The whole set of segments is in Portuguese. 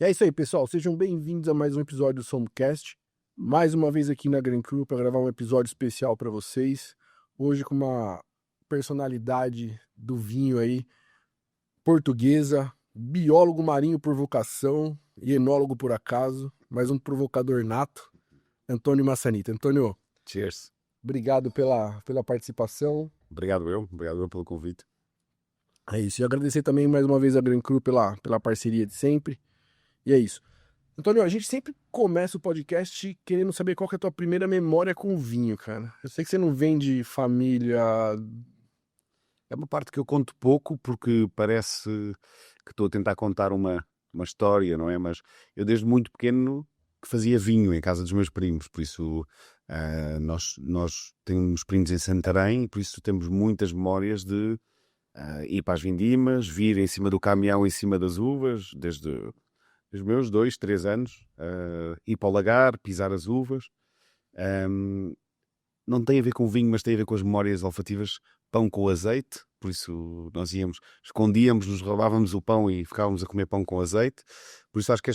E é isso aí, pessoal. Sejam bem-vindos a mais um episódio do Somcast. Mais uma vez aqui na Grand Cru para gravar um episódio especial para vocês. Hoje com uma personalidade do vinho aí, portuguesa, biólogo marinho por vocação e enólogo por acaso, mas um provocador nato, Antônio Massanita. Antônio, Cheers. obrigado pela participação. Obrigado eu pelo convite. É isso. E agradecer também mais uma vez a Grand Cru pela parceria de sempre. E é isso. Antônio, a gente sempre começa o podcast querendo saber qual que é a tua primeira memória com o vinho, cara. Eu sei que você não vem de família. É uma parte que eu conto pouco porque parece que estou a tentar contar uma história, não é? Mas eu desde muito pequeno que fazia vinho em casa dos meus primos, por isso nós temos primos em Santarém, por isso temos muitas memórias de ir para as vindimas, vir em cima do caminhão, em cima das uvas, desde os meus 2, 3 anos, ir para o lagar, pisar as uvas. Não tem a ver com o vinho, mas tem a ver com as memórias olfativas, pão com azeite, por isso nós escondíamos, nos roubávamos o pão e ficávamos a comer pão com azeite. Por isso acho que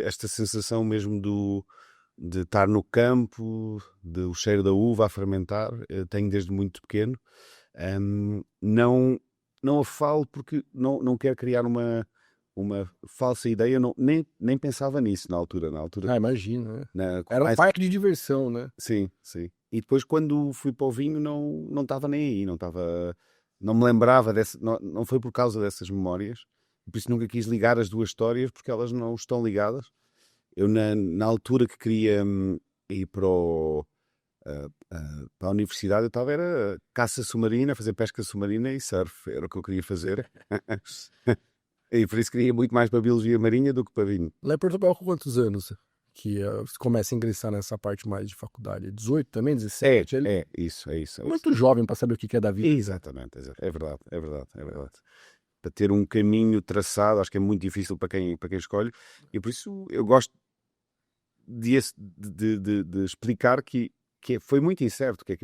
esta sensação mesmo de estar no campo, o cheiro da uva a fermentar, tenho desde muito pequeno. Não a falo porque não quero criar uma falsa ideia, nem pensava nisso na altura. Imagina, né? Era um parque de diversão, né? Sim. E depois quando fui para o vinho não estava nem aí, não me lembrava não foi por causa dessas memórias, por isso nunca quis ligar as duas histórias porque elas não estão ligadas. Eu na altura que queria ir para a universidade, eu estava era caça submarina, fazer pesca submarina e surf, era o que eu queria fazer. E por isso queria muito mais para a biologia marinha do que para vinho. Lá em Portugal, com quantos anos que você começa a ingressar nessa parte mais de faculdade? 18 também? 17? É isso. Muito jovem para saber o que é da vida. Exatamente, é verdade. Para ter um caminho traçado, acho que é muito difícil para quem escolhe, e por isso eu gosto de explicar que foi muito incerto, que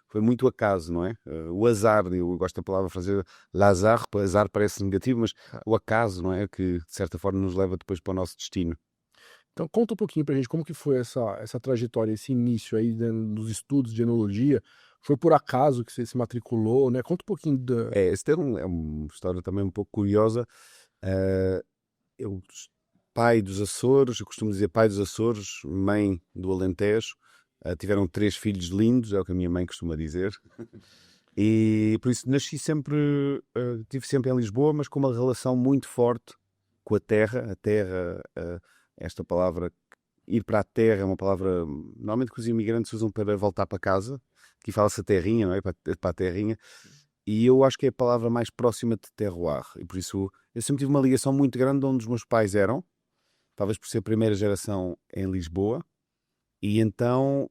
foi muito acaso, não é? O azar, eu gosto da palavra francesa, l'hasard, azar parece negativo, mas o acaso, não é? Que de certa forma nos leva depois para o nosso destino. Então conta um pouquinho pra gente como que foi essa trajetória, esse início aí dos estudos de enologia. Foi por acaso que você se matriculou, né? Conta um pouquinho da... Esta é uma história também um pouco curiosa. Eu, pai dos Açores, eu costumo dizer pai dos Açores, mãe do Alentejo, tiveram 3 filhos lindos, é o que a minha mãe costuma dizer. E por isso nasci sempre, estive sempre em Lisboa, mas com uma relação muito forte com a terra. Esta palavra, ir para a terra, é uma palavra normalmente que os imigrantes usam para voltar para casa. Aqui fala-se a terrinha, não é? Para a terrinha. E eu acho que é a palavra mais próxima de terroir. E por isso eu sempre tive uma ligação muito grande de onde os meus pais eram, talvez por ser a primeira geração em Lisboa. E então,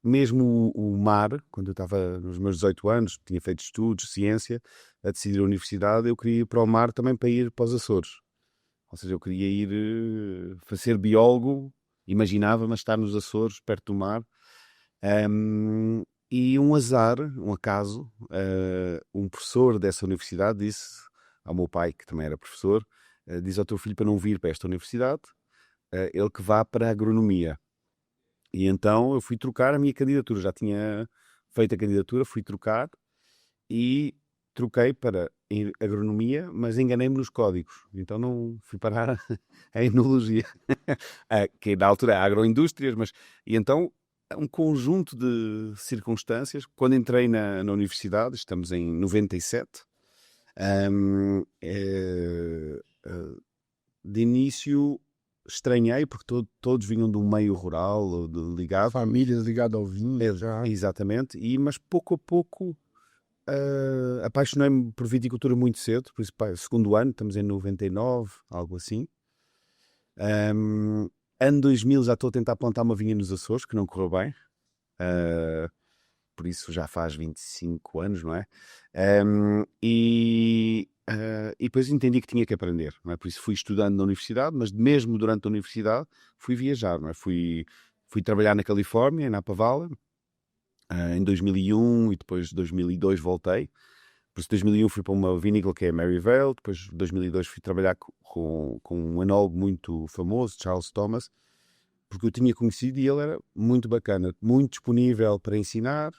mesmo o mar, quando eu estava nos meus 18 anos, tinha feito estudos, ciência, a decidir a universidade, eu queria ir para o mar também para ir para os Açores. Ou seja, eu queria ir ser biólogo, imaginava-me estar nos Açores, perto do mar. E um azar, um acaso, um professor dessa universidade disse ao meu pai, que também era professor, diz ao teu filho para não vir para esta universidade, ele que vá para a agronomia. E então eu fui trocar a minha candidatura, já tinha feito a candidatura, fui trocar e troquei para agronomia, mas enganei-me nos códigos, então não fui parar a enologia, que na altura é agroindústrias, e então um conjunto de circunstâncias, quando entrei na universidade, estamos em 97, de início estranhei, porque todos vinham de um meio rural, ligado. Famílias ligadas ao vinho, já. Exatamente, mas pouco a pouco apaixonei-me por viticultura muito cedo, por isso, segundo ano, estamos em 99, algo assim. Ano 2000 já estou a tentar plantar uma vinha nos Açores, que não correu bem. Por isso já faz 25 anos, não é? E depois entendi que tinha que aprender, não é? Por isso fui estudando na universidade, mas mesmo durante a universidade fui viajar, não é? Fui trabalhar na Califórnia, em Napa Valley, em 2001 e depois 2002 voltei. Por Por isso, em 2001 fui para uma vinícola que é a Maryvale, depois em 2002 fui trabalhar com um enólogo muito famoso, Charles Thomas, porque eu tinha conhecido e ele era muito bacana, muito disponível para ensinar,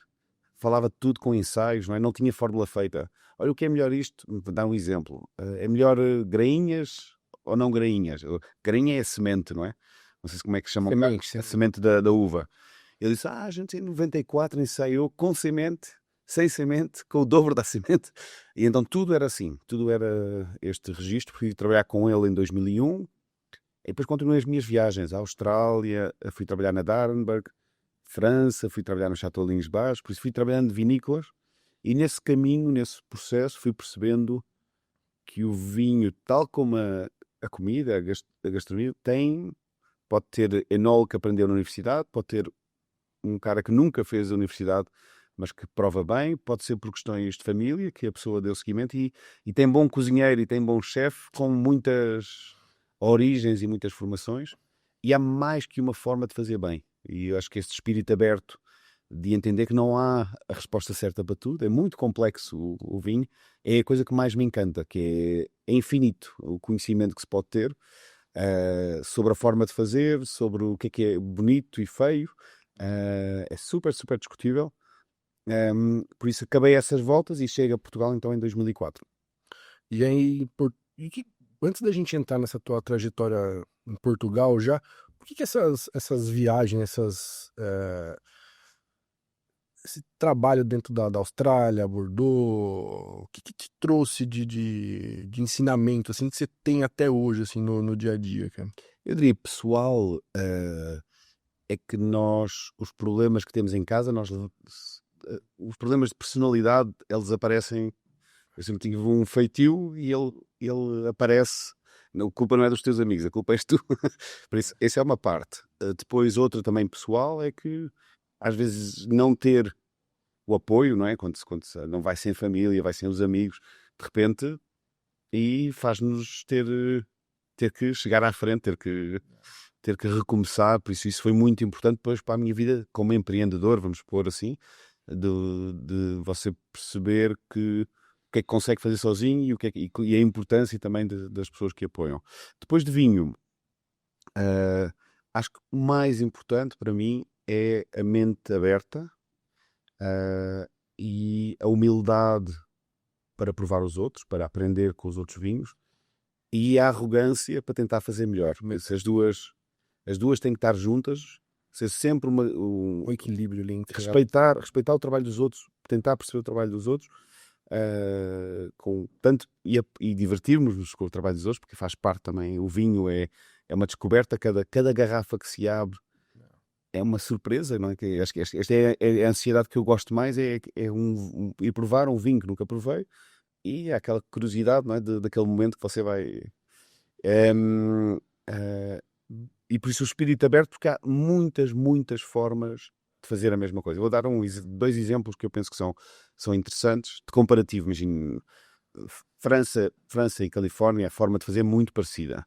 falava de tudo com ensaios, não é? Não tinha fórmula feita. Olha, o que é melhor isto? Vou dar um exemplo. É melhor grainhas ou não grainhas? Grainha é a semente, não é? Não sei como é que chamam Semente. a semente da uva. Ele disse, a gente em 94 ensaiou com semente, sem semente, com o dobro da semente. E então tudo era assim, tudo era este registro. Fui trabalhar com ele em 2001. E depois continuei as minhas viagens à Austrália, fui trabalhar na Darrenberg, França, fui trabalhar no Château Linhos Baixos, por isso fui trabalhando de vinícolas e nesse caminho, nesse processo, fui percebendo que o vinho, tal como a comida, a gastronomia, pode ter enólogo que aprendeu na universidade, pode ter um cara que nunca fez a universidade, mas que prova bem, pode ser por questões de família, que a pessoa deu seguimento, e tem bom cozinheiro e tem bom chefe, com muitas origens e muitas formações, e há mais que uma forma de fazer bem. E eu acho que este espírito aberto de entender que não há a resposta certa para tudo, é muito complexo o vinho, é a coisa que mais me encanta, que é infinito o conhecimento que se pode ter sobre a forma de fazer, sobre o que é bonito e feio, é super, super discutível. Por isso acabei essas voltas e chego a Portugal então em 2004. E aí, antes da gente entrar nessa tua trajetória em Portugal já, por que essas viagens, esse trabalho dentro da Austrália, Bordeaux, o que te trouxe de ensinamento, assim, que você tem até hoje, assim, no dia a dia, cara? Eu diria pessoal, é que os problemas que temos em casa, os problemas de personalidade, eles aparecem. Eu sempre tive um feitio e ele aparece. A culpa não é dos teus amigos, a culpa és tu. Por isso, essa é uma parte. Depois, outra também pessoal é que às vezes não ter o apoio, não é? Quando não vai sem família, vai sem os amigos, de repente, e faz-nos ter que chegar à frente, ter que recomeçar. Por isso foi muito importante depois para a minha vida como empreendedor, vamos pôr assim, de você perceber que o que é que consegue fazer sozinho e, e a importância também das pessoas que apoiam. Depois de vinho, acho que o mais importante para mim é a mente aberta e a humildade para provar os outros, para aprender com os outros vinhos e a arrogância para tentar fazer melhor. Mas as duas têm que estar juntas, ser sempre Um equilíbrio ali entre... respeitar o trabalho dos outros, tentar perceber o trabalho dos outros, e divertirmos-nos com o trabalho dos outros, porque faz parte também. O vinho é uma descoberta, cada garrafa que se abre é uma surpresa, não é? Acho que esta é a ansiedade que eu gosto mais, ir provar um vinho que nunca provei, e é aquela curiosidade, não é? Daquele momento que você vai. E por isso o espírito aberto, porque há muitas, muitas formas de fazer a mesma coisa. Eu vou dar dois exemplos que eu penso que são interessantes, de comparativo. Imagino, França e Califórnia, a forma de fazer é muito parecida,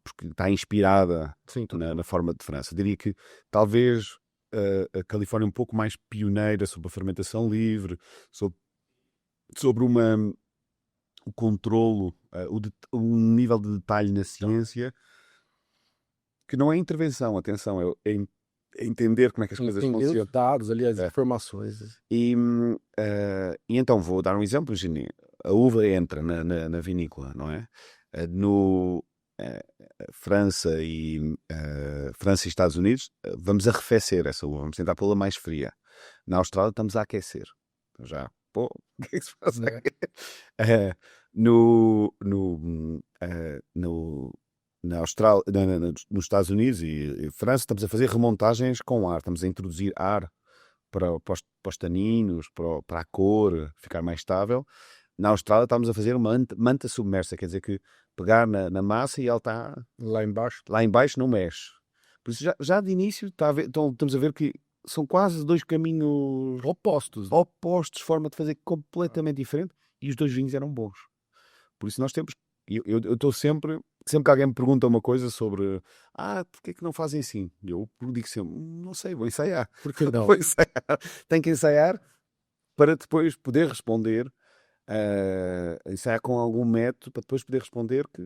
porque está inspirada Sim, na forma de França. Eu diria que talvez a Califórnia é um pouco mais pioneira sobre a fermentação livre, sobre o controlo, o nível de detalhe na ciência, que não é intervenção, atenção, é entender como é que as coisas entender funcionam. os dados ali, as informações. E então vou dar um exemplo, Gini. A uva entra na vinícola, não é? No França e Estados Unidos, vamos arrefecer essa uva, vamos tentar pô-la mais fria. Na Austrália estamos a aquecer. Então já, pô, o que é que se faz aqui? Na Austrália, nos Estados Unidos e França, estamos a fazer remontagens com ar, estamos a introduzir ar para os taninos, para a cor ficar mais estável. Na Austrália estamos a fazer uma manta submersa, quer dizer que pegar na massa e ela está Lá embaixo. lá embaixo, não mexe. Por isso já de início estamos a ver que são quase dois caminhos Opostos. opostos, forma de fazer completamente diferente, e os dois vinhos eram bons. Por isso nós temos. Eu estou sempre que alguém me pergunta uma coisa sobre porque é que não fazem assim? Eu digo sempre, não sei, vou ensaiar. Por que não? Vou ensaiar. Tenho que ensaiar para depois poder responder, ensaiar com algum método para depois poder responder que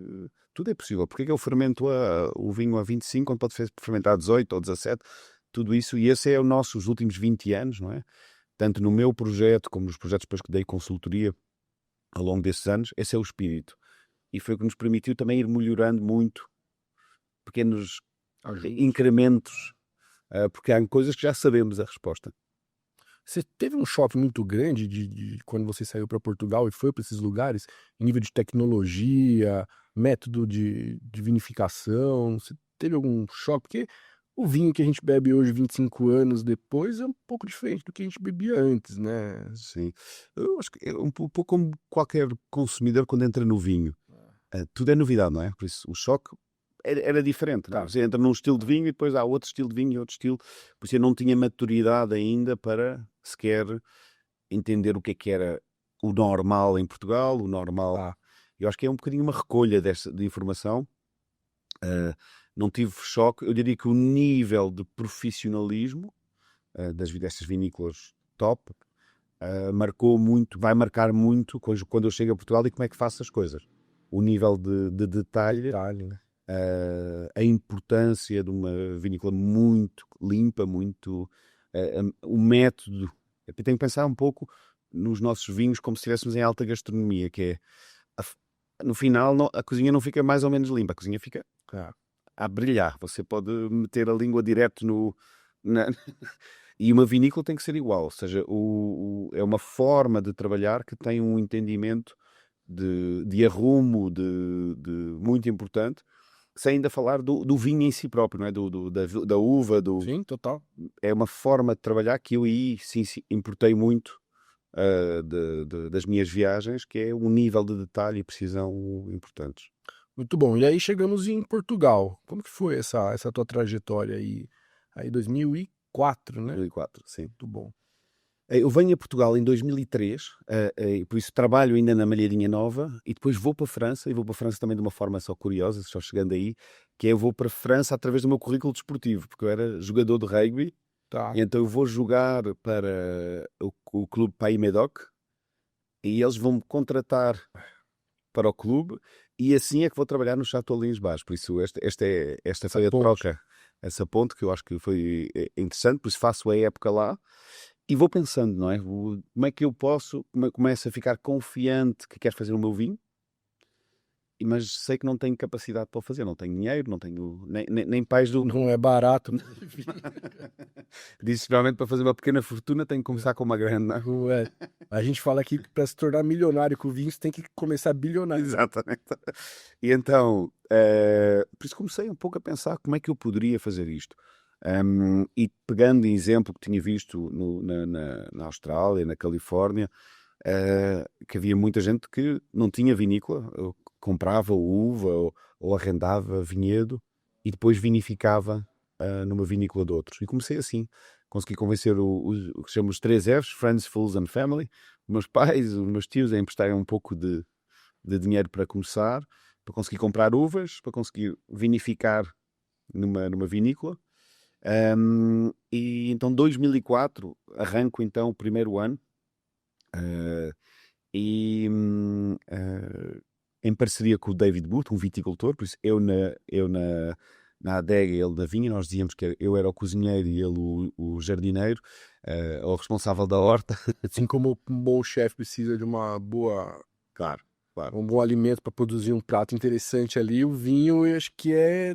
tudo é possível. Porque é que eu fermento o vinho a 25 quando pode fermentar a 18 ou 17? Tudo isso, e esse é o nosso, os últimos 20 anos, não é? Tanto no meu projeto como nos projetos depois que dei consultoria ao longo desses anos, esse é o espírito. E foi o que nos permitiu também ir melhorando muito pequenos incrementos, porque há coisas que já sabemos a resposta. Você teve um choque muito grande de quando você saiu para Portugal e foi para esses lugares, em nível de tecnologia, método de vinificação? Você teve algum choque? Porque o vinho que a gente bebe hoje, 25 anos depois, é um pouco diferente do que a gente bebia antes, né? Sim. Eu acho que é um pouco como qualquer consumidor quando entra no vinho. Tudo é novidade, não é? Por isso o choque era diferente. Não é? Tá. Você entra num estilo de vinho e depois há outro estilo de vinho e outro estilo. Por isso eu não tinha maturidade ainda para sequer entender o que era o normal em Portugal, o normal. Tá. Eu acho que é um bocadinho uma recolha de informação. Não tive choque. Eu diria que o nível de profissionalismo destas vinícolas top marcou muito, vai marcar muito quando eu chego a Portugal e como é que faço as coisas. O nível de detalhe, Detalhe, né? a importância de uma vinícola muito limpa, muito o método. Eu tenho que pensar um pouco nos nossos vinhos como se estivéssemos em alta gastronomia, que é no final a cozinha não fica mais ou menos limpa, a cozinha fica a brilhar. Você pode meter a língua direto na... E uma vinícola tem que ser igual, ou seja, é uma forma de trabalhar que tem um entendimento de arrumo muito importante, sem ainda falar do vinho em si próprio, não é? Da uva. Sim, total. É uma forma de trabalhar que eu aí sim, importei muito das minhas viagens, que é um nível de detalhe e precisão importantes. Muito bom. E aí chegamos em Portugal. Como que foi essa tua trajetória aí? Aí 2004, né? 2004, sim. Muito bom. Eu venho a Portugal em 2003, por isso trabalho ainda na Malheirinha Nova e depois vou para a França, e vou para a França também de uma forma só curiosa, só chegando aí, que é eu vou para a França através do meu currículo desportivo, porque eu era jogador de rugby, Tá. e então eu vou jogar para o clube Pays Médoc e eles vão-me contratar para o clube e assim é que vou trabalhar no Château Lins Bar. Por isso esta foi a ponte. troca, essa ponte que eu acho que foi interessante, por isso faço a época lá. E vou pensando, não é? Como é que eu posso, começo a ficar confiante que quero fazer o meu vinho, mas sei que não tenho capacidade para o fazer, não tenho dinheiro, não tenho nem pais do... Não é barato. Disse geralmente para fazer uma pequena fortuna tenho que começar com uma grande, não é? Não é. A gente fala que para se tornar milionário com vinho, você tem que começar bilionário. Exatamente. E então, por isso comecei um pouco a pensar como é que eu poderia fazer isto. E pegando em exemplo que tinha visto na Austrália, na Califórnia, que havia muita gente que não tinha vinícola, ou comprava uva ou arrendava vinhedo e depois vinificava numa vinícola de outros. E comecei assim. Consegui convencer o que se chama os 3 Fs, Friends, Fools and Family, os meus pais, os meus tios, a emprestarem um pouco de dinheiro para começar, para conseguir comprar uvas, para conseguir vinificar numa vinícola. E então 2004 arranco então o primeiro ano em parceria com o David Booth, um viticultor, por isso eu na adega e ele na vinha, nós dizíamos que eu era o cozinheiro e ele o jardineiro, ou o responsável da horta. Assim como um bom chefe precisa de uma boa, Claro. um bom alimento para produzir um prato interessante ali, o vinho eu acho que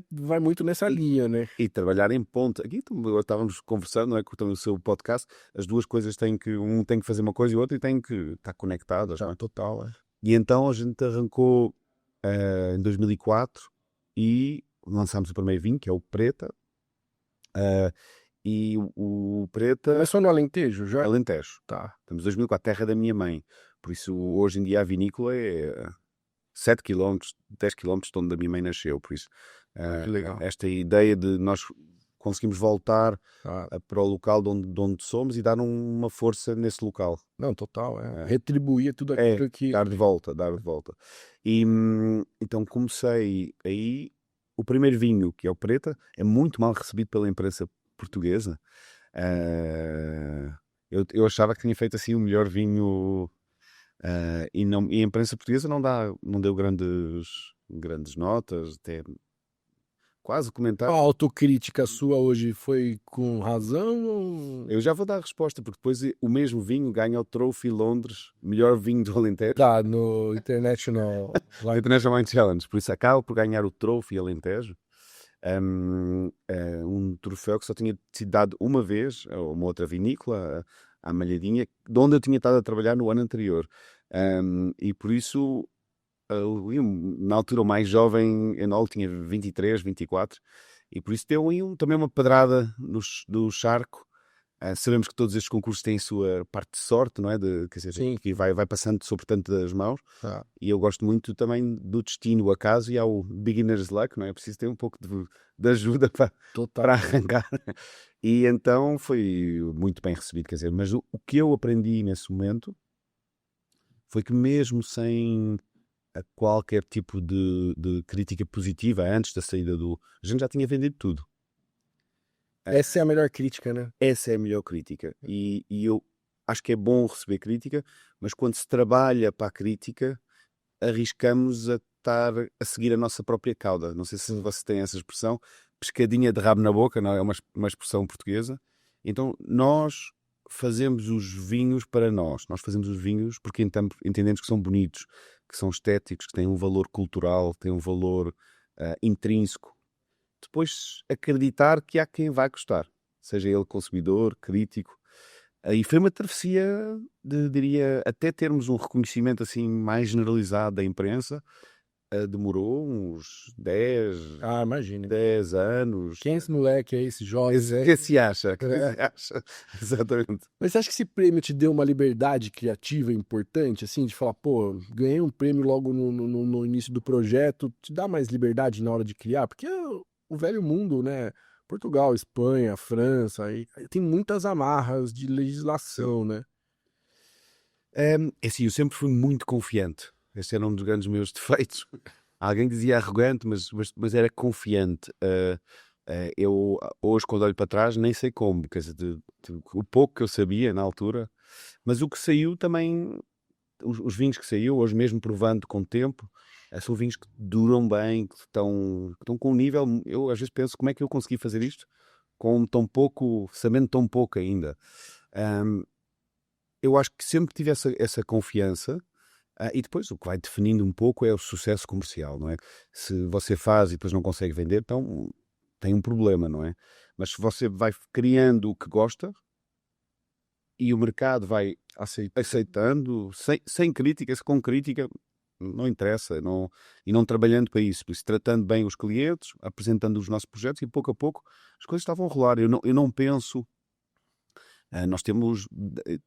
vai muito nessa linha, né? E trabalhar em ponta. Aqui estávamos conversando, não é? Com o seu podcast, as duas coisas um tem que fazer uma coisa e o outro e tem que estar conectadas, não é? Total, é. E então a gente arrancou em 2004 e lançámos o primeiro vinho, que é o Preta. E o Preta, Começou no Alentejo já? Alentejo. Tá. Estamos em 2004, terra da minha mãe. Por isso, hoje em dia, a vinícola é 7 km, 10 km de onde a minha mãe nasceu. Por isso, Que legal. esta ideia de nós conseguimos voltar Ah, para o local de onde somos e dar uma força nesse local. não, total, é. Retribuir tudo É, aquilo que... dar de volta. E então comecei aí. O primeiro vinho, que é o Preta, é muito mal recebido pela imprensa portuguesa. Eu achava que tinha feito assim o melhor vinho, e a imprensa portuguesa não deu grandes notas, até quase A comentário. autocrítica sua hoje foi com razão ou... Eu já vou dar a resposta, porque depois o mesmo vinho ganha o Trophy Londres, melhor vinho do Alentejo, Tá, no International no Wine. International Wine Challenge. Por isso acaba por ganhar o Trophy Alentejo, um troféu que só tinha sido dado uma vez a uma outra vinícola, à Malhadinha, de onde eu tinha estado a trabalhar no ano anterior. E por isso, na altura, o mais jovem Enol tinha 23, 24, e por isso deu aí também uma pedrada do charco. Sabemos que todos estes concursos têm a sua parte de sorte, não é? Quer dizer, Sim, que vai passando sobre tantas mãos. tá. E eu gosto muito também do destino, o acaso, e ao beginner's luck, não é? Preciso ter um pouco de ajuda para Total. arrancar. E então foi muito bem recebido, quer dizer, mas o que eu aprendi nesse momento foi que mesmo sem qualquer tipo de crítica positiva antes da saída a gente já tinha vendido tudo. Essa é a melhor crítica, né? Essa é a melhor crítica. E eu acho que é bom receber crítica, mas quando se trabalha para a crítica, arriscamos a estar a seguir a nossa própria cauda. Não sei se você tem essa expressão, pescadinha de rabo na boca, não é? É uma expressão portuguesa. Então, nós fazemos os vinhos para nós. Nós fazemos os vinhos porque entendemos que são bonitos, que são estéticos, que têm um valor cultural, têm um valor intrínseco. Depois, acreditar que há quem vai gostar, seja ele consumidor, crítico. E foi uma travessia, diria, até termos um reconhecimento assim mais generalizado da imprensa. Demorou uns 10, Ah, imagina. 10 anos. Quem é esse moleque aí, esse jovem, Que velho? se acha? Que É. se acha? Exatamente. Mas você acha que esse prêmio te deu uma liberdade criativa importante, assim, de falar, pô, ganhei um prêmio logo no início do projeto, te dá mais liberdade na hora de criar? Porque o velho mundo, né? Portugal, Espanha, França, aí tem muitas amarras de legislação, né? É assim, eu sempre fui muito confiante. Esse era um dos grandes meus defeitos. Alguém dizia arrogante, mas era confiante. Eu hoje, quando olho para trás, nem sei como, quer dizer, o pouco que eu sabia na altura, mas o que saiu também, os vinhos que saiu, hoje mesmo provando com o tempo, são vinhos que duram bem, que estão com um nível. Eu às vezes penso como é que eu consegui fazer isto com tão pouco, sabendo tão pouco ainda. Ahm, eu acho que sempre tive essa confiança. E depois o que vai definindo um pouco é o sucesso comercial, não é? Se você faz e depois não consegue vender, então tem um problema, não é? Mas se você vai criando o que gosta e o mercado vai Aceito. aceitando, sem crítica, se com crítica, não interessa, não, e não trabalhando para isso, por isso tratando bem os clientes, apresentando os nossos projetos e pouco a pouco as coisas estavam a rolar. Eu não penso. Nós temos,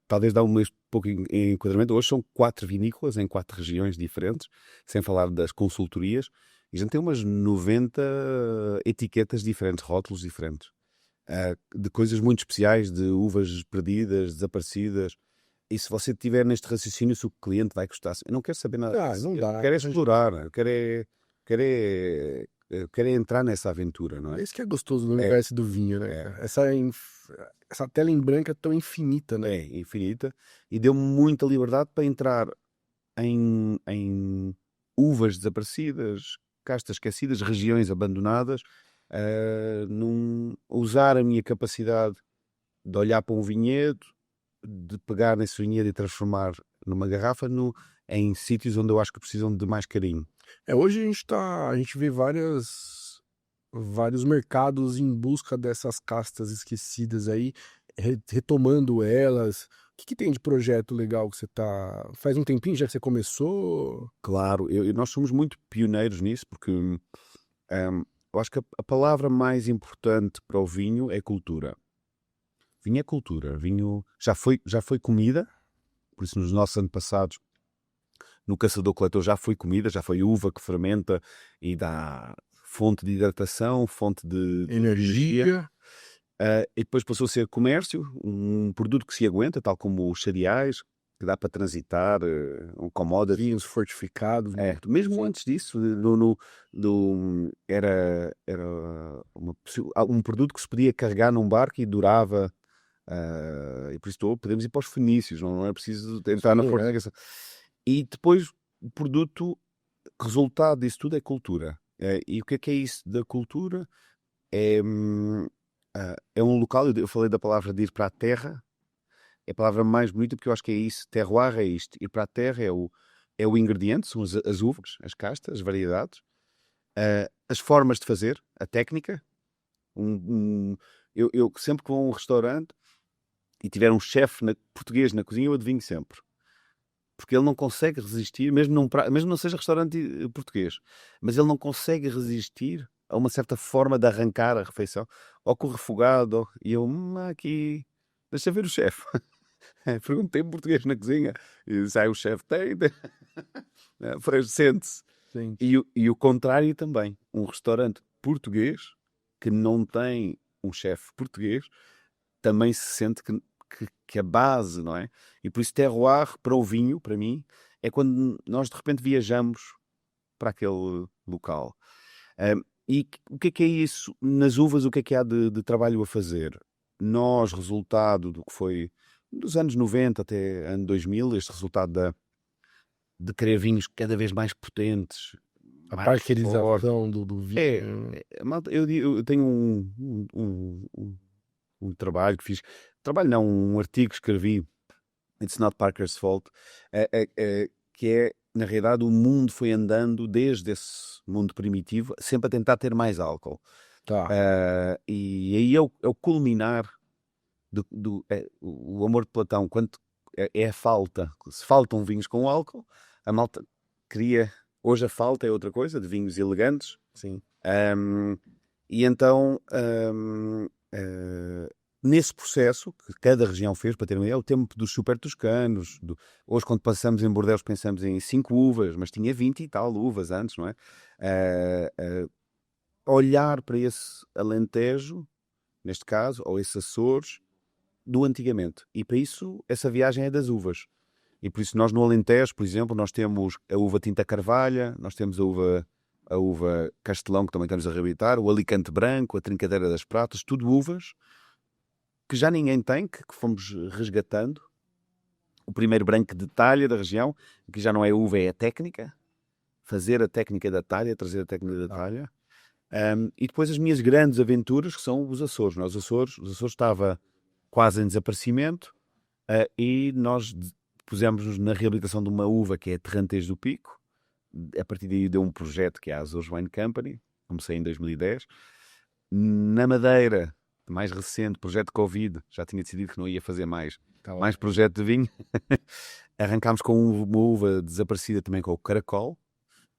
talvez dar um pouco em enquadramento, hoje são 4 vinícolas em 4 regiões diferentes, sem falar das consultorias, e a gente tem umas 90 etiquetas diferentes, rótulos diferentes, de coisas muito especiais, de uvas perdidas, desaparecidas. E se você tiver neste raciocínio, se o cliente vai gostar, eu não quero saber nada Ah, disso. não Eu dá. quero é explorar, quero é, eu quero é entrar nessa aventura, não é? Esse que é gostoso no É, universo do vinho, né, é. cara? Essa tela em branco é tão infinita, né? É infinita e deu-me muita liberdade para entrar em uvas desaparecidas, castas esquecidas, regiões abandonadas, usar a minha capacidade de olhar para um vinhedo, de pegar nesse vinhedo e transformar numa garrafa em sítios onde eu acho que precisam de mais carinho. Hoje a gente vê vários mercados em busca dessas castas esquecidas aí, retomando elas. O que tem de projeto legal que você tá... Faz um tempinho já que você começou? Claro, nós somos muito pioneiros nisso, porque eu acho que a palavra mais importante para o vinho é cultura. Vinho é cultura. Vinho já foi comida, por isso nos nossos antepassados, no caçador-coletor já foi comida, já foi uva que fermenta e dá fonte de hidratação, fonte de energia. Energia. E depois passou a ser comércio, um produto que se aguenta, tal como os cereais, que dá para transitar, um commodity. Vinhos fortificados. Mesmo Sim. antes disso, era um produto que se podia carregar num barco e durava E por isso podemos ir para os fenícios, não é preciso entrar na Sim, força. E depois o produto, resultado disso tudo é cultura. E o que é isso da cultura? É um local, eu falei da palavra de ir para a terra, é a palavra mais bonita porque eu acho que é isso, terroir é isto, ir para a terra é o ingrediente, são as uvas, as castas, as variedades, as formas de fazer, a técnica. Eu sempre que vou a um restaurante e tiver um chefe português na cozinha, eu adivinho sempre. Porque ele não consegue resistir, mesmo não seja restaurante português, mas ele não consegue resistir a uma certa forma de arrancar a refeição, ou com o refogado, e eu, aqui, deixa ver o chefe. Perguntei em português na cozinha, e sai o chefe, tem. Sente-se. sim. E o contrário também. Um restaurante português que não tem um chefe português também se sente que a base, não é? E por isso terroir para o vinho, para mim, é quando nós de repente viajamos para aquele local. E o que é isso? Nas uvas, o que há de trabalho a fazer? Nós, resultado do que foi dos anos 90 até ano 2000, este resultado de querer vinhos cada vez mais potentes, A mais fortes. parquerização do É, vinho. malta, eu tenho um trabalho que fiz, trabalho não, um artigo que escrevi, It's Not Parker's Fault, que é, na realidade, o mundo foi andando desde esse mundo primitivo, sempre a tentar ter mais álcool. Tá. E aí é o culminar o amor de Platão, quando é a falta. Se faltam vinhos com álcool, a malta cria. Hoje a falta é outra coisa, de vinhos elegantes. Sim. E então, nesse processo que cada região fez, para ter uma ideia, o tempo dos super toscanos. Hoje, quando passamos em Bordeaux, pensamos em 5 uvas, mas tinha 20 e tal uvas antes, não é? Olhar para esse Alentejo, neste caso, ou esses Açores, do antigamente. E para isso, essa viagem é das uvas. E por isso nós no Alentejo, por exemplo, nós temos a uva Tinta Carvalha, nós temos a uva Castelão, que também estamos a reabilitar, o Alicante Branco, a Trincadeira das Pratas, tudo uvas que já ninguém tem, que fomos resgatando. O primeiro branco de talha da região, que já não é uva, é a técnica. Fazer a técnica da talha, trazer a técnica da talha. E depois as minhas grandes aventuras, que são os Açores. Os Açores estava quase em desaparecimento, e nós pusemos-nos na reabilitação de uma uva que é a Terrantez do Pico. A partir daí deu um projeto que é a Açores Wine Company, comecei em 2010. Na Madeira, mais recente, projeto de Covid, já tinha decidido que não ia fazer mais projeto de vinho. Arrancámos com uma uva desaparecida também, com o Caracol,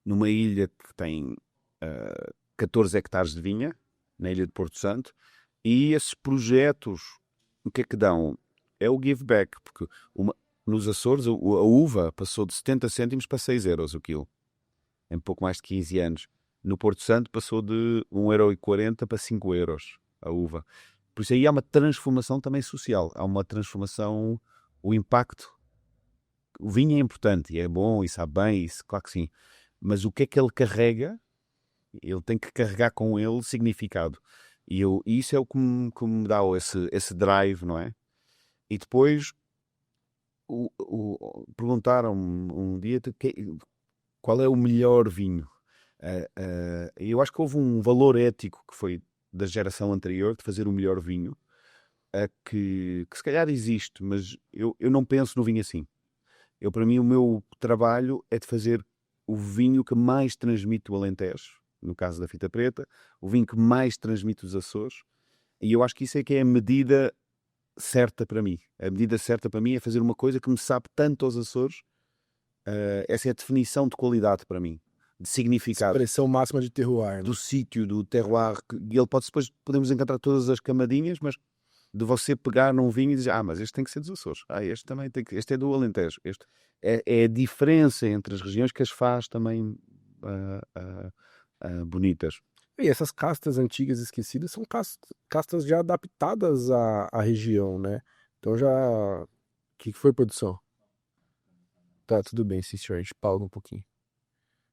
numa ilha que tem 14 hectares de vinha, na ilha de Porto Santo. E esses projetos, o que é que dão? É o give back, porque nos Açores a uva passou de 70 cêntimos para 6 euros o quilo, em pouco mais de 15 anos. No Porto Santo passou de 1,40 € para 5 euros a uva. Por isso aí há uma transformação também social, há uma transformação, o impacto. O vinho é importante e é bom e sabe bem, isso, claro que sim, mas o que é que ele carrega? Ele tem que carregar com ele significado. E isso é o que me dá esse drive, não é? E depois perguntaram-me um dia qual é o melhor vinho. Eu acho que houve um valor ético que foi da geração anterior de fazer o melhor vinho, que se calhar existe, mas eu não penso no vinho assim. Para mim, o meu trabalho é de fazer o vinho que mais transmite o Alentejo, no caso da Fita Preta, o vinho que mais transmite os Açores, e eu acho que isso é que é a medida certa para mim. A medida certa para mim é fazer uma coisa que me sabe tanto aos Açores. Essa é a definição de qualidade para mim, de significado. Expressão máxima de terroir, né? Do sítio, do terroir, e ele depois podemos encontrar todas as camadinhas, mas de você pegar num vinho e dizer, mas este tem que ser dos Açores, este também tem que, este é do Alentejo, este é a diferença entre as regiões que as faz também bonitas. E essas castas antigas esquecidas são castas já adaptadas à região, né? Então já. O que foi, produção? Tá, tudo bem, sim, senhor. A gente pausa um pouquinho.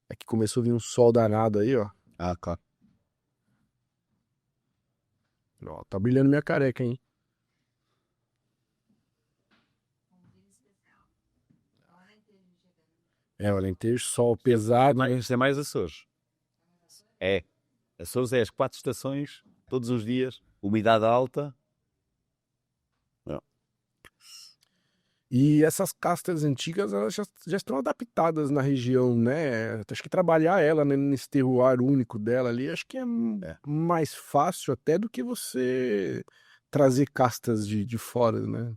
É que começou a vir um sol danado aí, ó. Claro. Ó, tá brilhando minha careca, hein? É, o Alentejo, sol pesado. Isto é mais Açores. É. Açores é as 4 estações, todos os dias, umidade alta. E essas castas antigas, elas já estão adaptadas na região, né? Acho que trabalhar ela, né, nesse terroir único dela ali, acho que é mais fácil até do que você trazer castas de fora, né?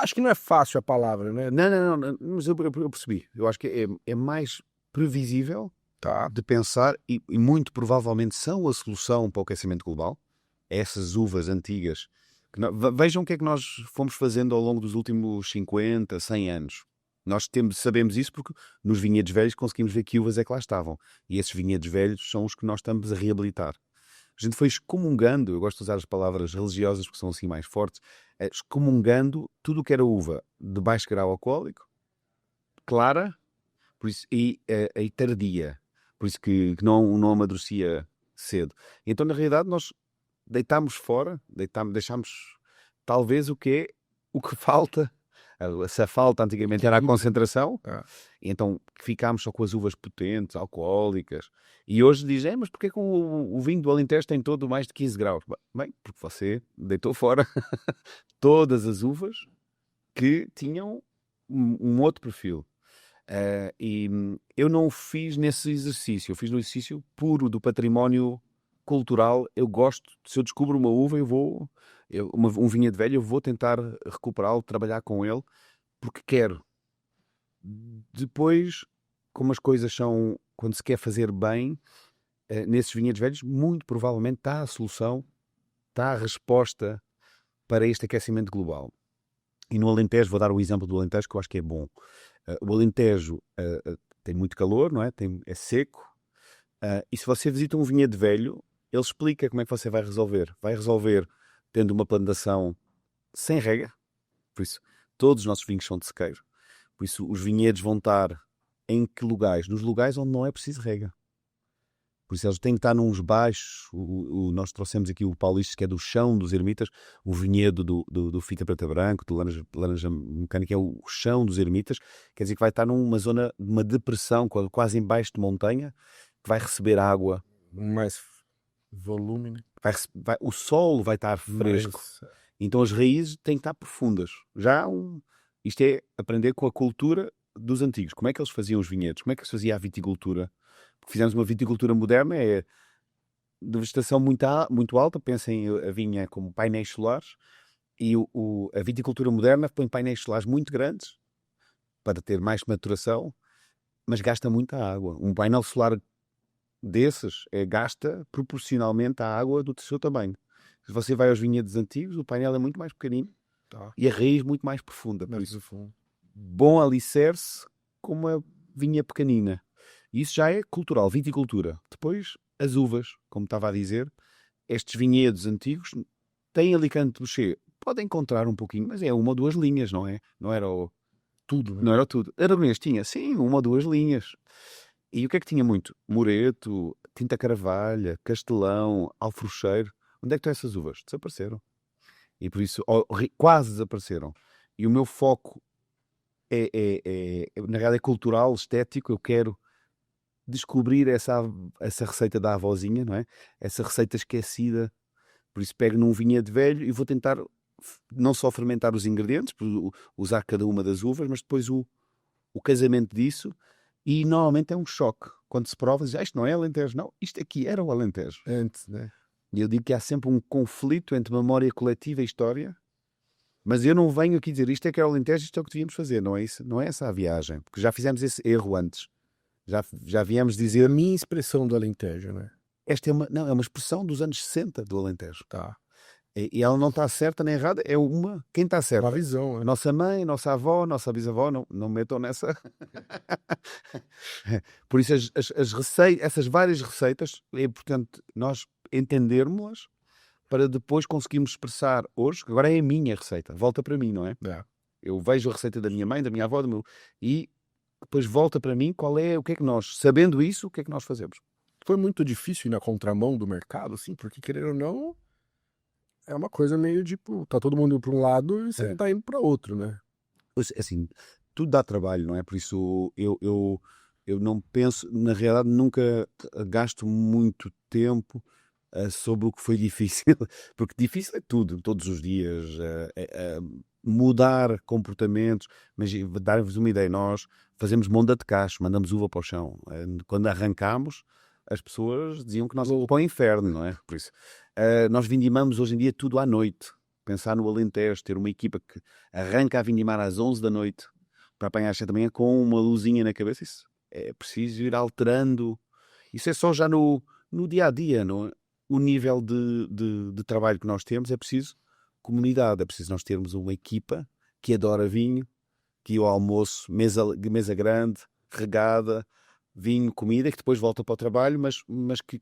Acho que não é fácil a palavra, né? Não, mas eu percebi. Eu acho que é mais previsível Tá. de pensar e muito provavelmente são a solução para o aquecimento global. Essas uvas antigas. Vejam o que é que nós fomos fazendo ao longo dos últimos 50, 100 anos. Nós sabemos isso porque nos vinhedos velhos conseguimos ver que uvas é que lá estavam. E esses vinhedos velhos são os que nós estamos a reabilitar. A gente foi excomungando, eu gosto de usar as palavras religiosas porque são assim mais fortes, excomungando tudo o que era uva de baixo grau alcoólico, clara, por isso, e tardia. Por isso que não amadurecia cedo. Então, na realidade, nós deitámos fora, deixámos talvez o que falta. Se a falta antigamente era a concentração, e então ficámos só com as uvas potentes, alcoólicas. E hoje dizem, mas porquê que o vinho do Alentejo tem todo mais de 15 graus? Bem, porque você deitou fora todas as uvas que tinham um outro perfil. E eu não fiz nesse exercício, eu fiz no exercício puro do património cultural. Eu gosto, se eu descubro uma uva, um vinhedo velho, eu vou tentar recuperá-lo, trabalhar com ele, porque quero. Depois, como as coisas são, quando se quer fazer bem, nesses vinhedos velhos, muito provavelmente está a solução, está a resposta para este aquecimento global. E no Alentejo, vou dar o exemplo do Alentejo, que eu acho que é bom. O Alentejo tem muito calor, não é? É seco. E se você visita um vinhedo velho, ele explica como é que você vai resolver. Vai resolver tendo uma plantação sem rega. Por isso, todos os nossos vinhos são de sequeiro. Por isso, os vinhedos vão estar em que lugares? Nos lugares onde não é preciso rega. Por isso, eles têm que estar nos baixos. Nós trouxemos aqui o Paulistas, que é do chão dos ermitas. O vinhedo do Fita Preta Branco, do Laranja Mecânica, é o chão dos ermitas. Quer dizer que vai estar numa zona, uma depressão, quase em baixo de montanha, que vai receber água. Mais volume, né? O solo vai estar fresco. Então as raízes têm que estar profundas. Isto é aprender com a cultura dos antigos. Como é que eles faziam os vinhedos? Como é que se fazia a viticultura? Porque fizemos uma viticultura moderna, é de vegetação muito alta. Pensem a vinha como painéis solares. E a viticultura moderna põe painéis solares muito grandes para ter mais maturação, mas gasta muita água. Um painel solar desses gasta proporcionalmente à água do seu tamanho. Se você vai aos vinhedos antigos, o painel é muito mais pequenino e a raiz muito mais profunda. Por isso, bom alicerce com uma vinha pequenina. Isso já é cultural, viticultura. Depois, as uvas, como estava a dizer, estes vinhedos antigos têm Alicante Boucher. Podem encontrar um pouquinho, mas é uma ou duas linhas, não é? Não era tudo. Né? Não era tudo. Aragonês tinha, sim, uma ou duas linhas. E o que é que tinha muito? Moreto, Tinta Carvalha, Castelão, Alfrocheiro. Onde é que estão essas uvas? Desapareceram. E por isso, quase desapareceram. E o meu foco na realidade, é cultural, estético. Eu quero descobrir essa receita da avózinha, não é? Essa receita esquecida. Por isso pego num vinhedo velho e vou tentar não só fermentar os ingredientes, usar cada uma das uvas, mas depois o casamento disso. E normalmente é um choque. Quando se prova, diz, isto não é Alentejo. Não, isto aqui era o Alentejo. Antes, né? E eu digo que há sempre um conflito entre memória coletiva e história. Mas eu não venho aqui dizer isto é que é o Alentejo, isto é o que devíamos fazer. Não é isso? Não é essa a viagem. Porque já fizemos esse erro antes. Já viemos dizer... A minha expressão do Alentejo, né? Esta é uma expressão dos anos 60 do Alentejo. Tá. E ela não está certa nem errada. É uma... Quem está certo? Uma visão. Né? Nossa mãe, nossa avó, nossa bisavó. Não metam nessa... Por isso essas várias receitas é importante nós entendermos-las para depois conseguirmos expressar hoje, que agora é a minha receita, volta para mim, não é? Eu vejo a receita da minha mãe, da minha avó, e depois volta para mim o que é que nós, sabendo isso, o que é que nós fazemos. Foi muito difícil ir na contramão do mercado, assim, porque querendo ou não, é uma coisa meio tipo, tá todo mundo indo para um lado e você tá indo para outro, né? Assim, tudo dá trabalho, não é? Por isso eu não penso, na realidade, nunca gasto muito tempo sobre o que foi difícil, porque difícil é tudo, todos os dias, mudar comportamentos, mas dar-vos uma ideia, nós fazemos monda de cacho, mandamos uva para o chão. Quando arrancámos, as pessoas diziam que nós íamos para o inferno, não é? Por isso, nós vindimamos hoje em dia tudo à noite. Pensar no Alentejo, ter uma equipa que arranca a vindimar às 11 da noite para apanhar às 7 da manhã com uma luzinha na cabeça, isso é preciso ir alterando. Isso é só já no dia a dia, não é? O nível de trabalho que nós temos é preciso comunidade, é preciso nós termos uma equipa que adora vinho, que ao almoço, mesa grande, regada, vinho, comida, que depois volta para o trabalho, mas que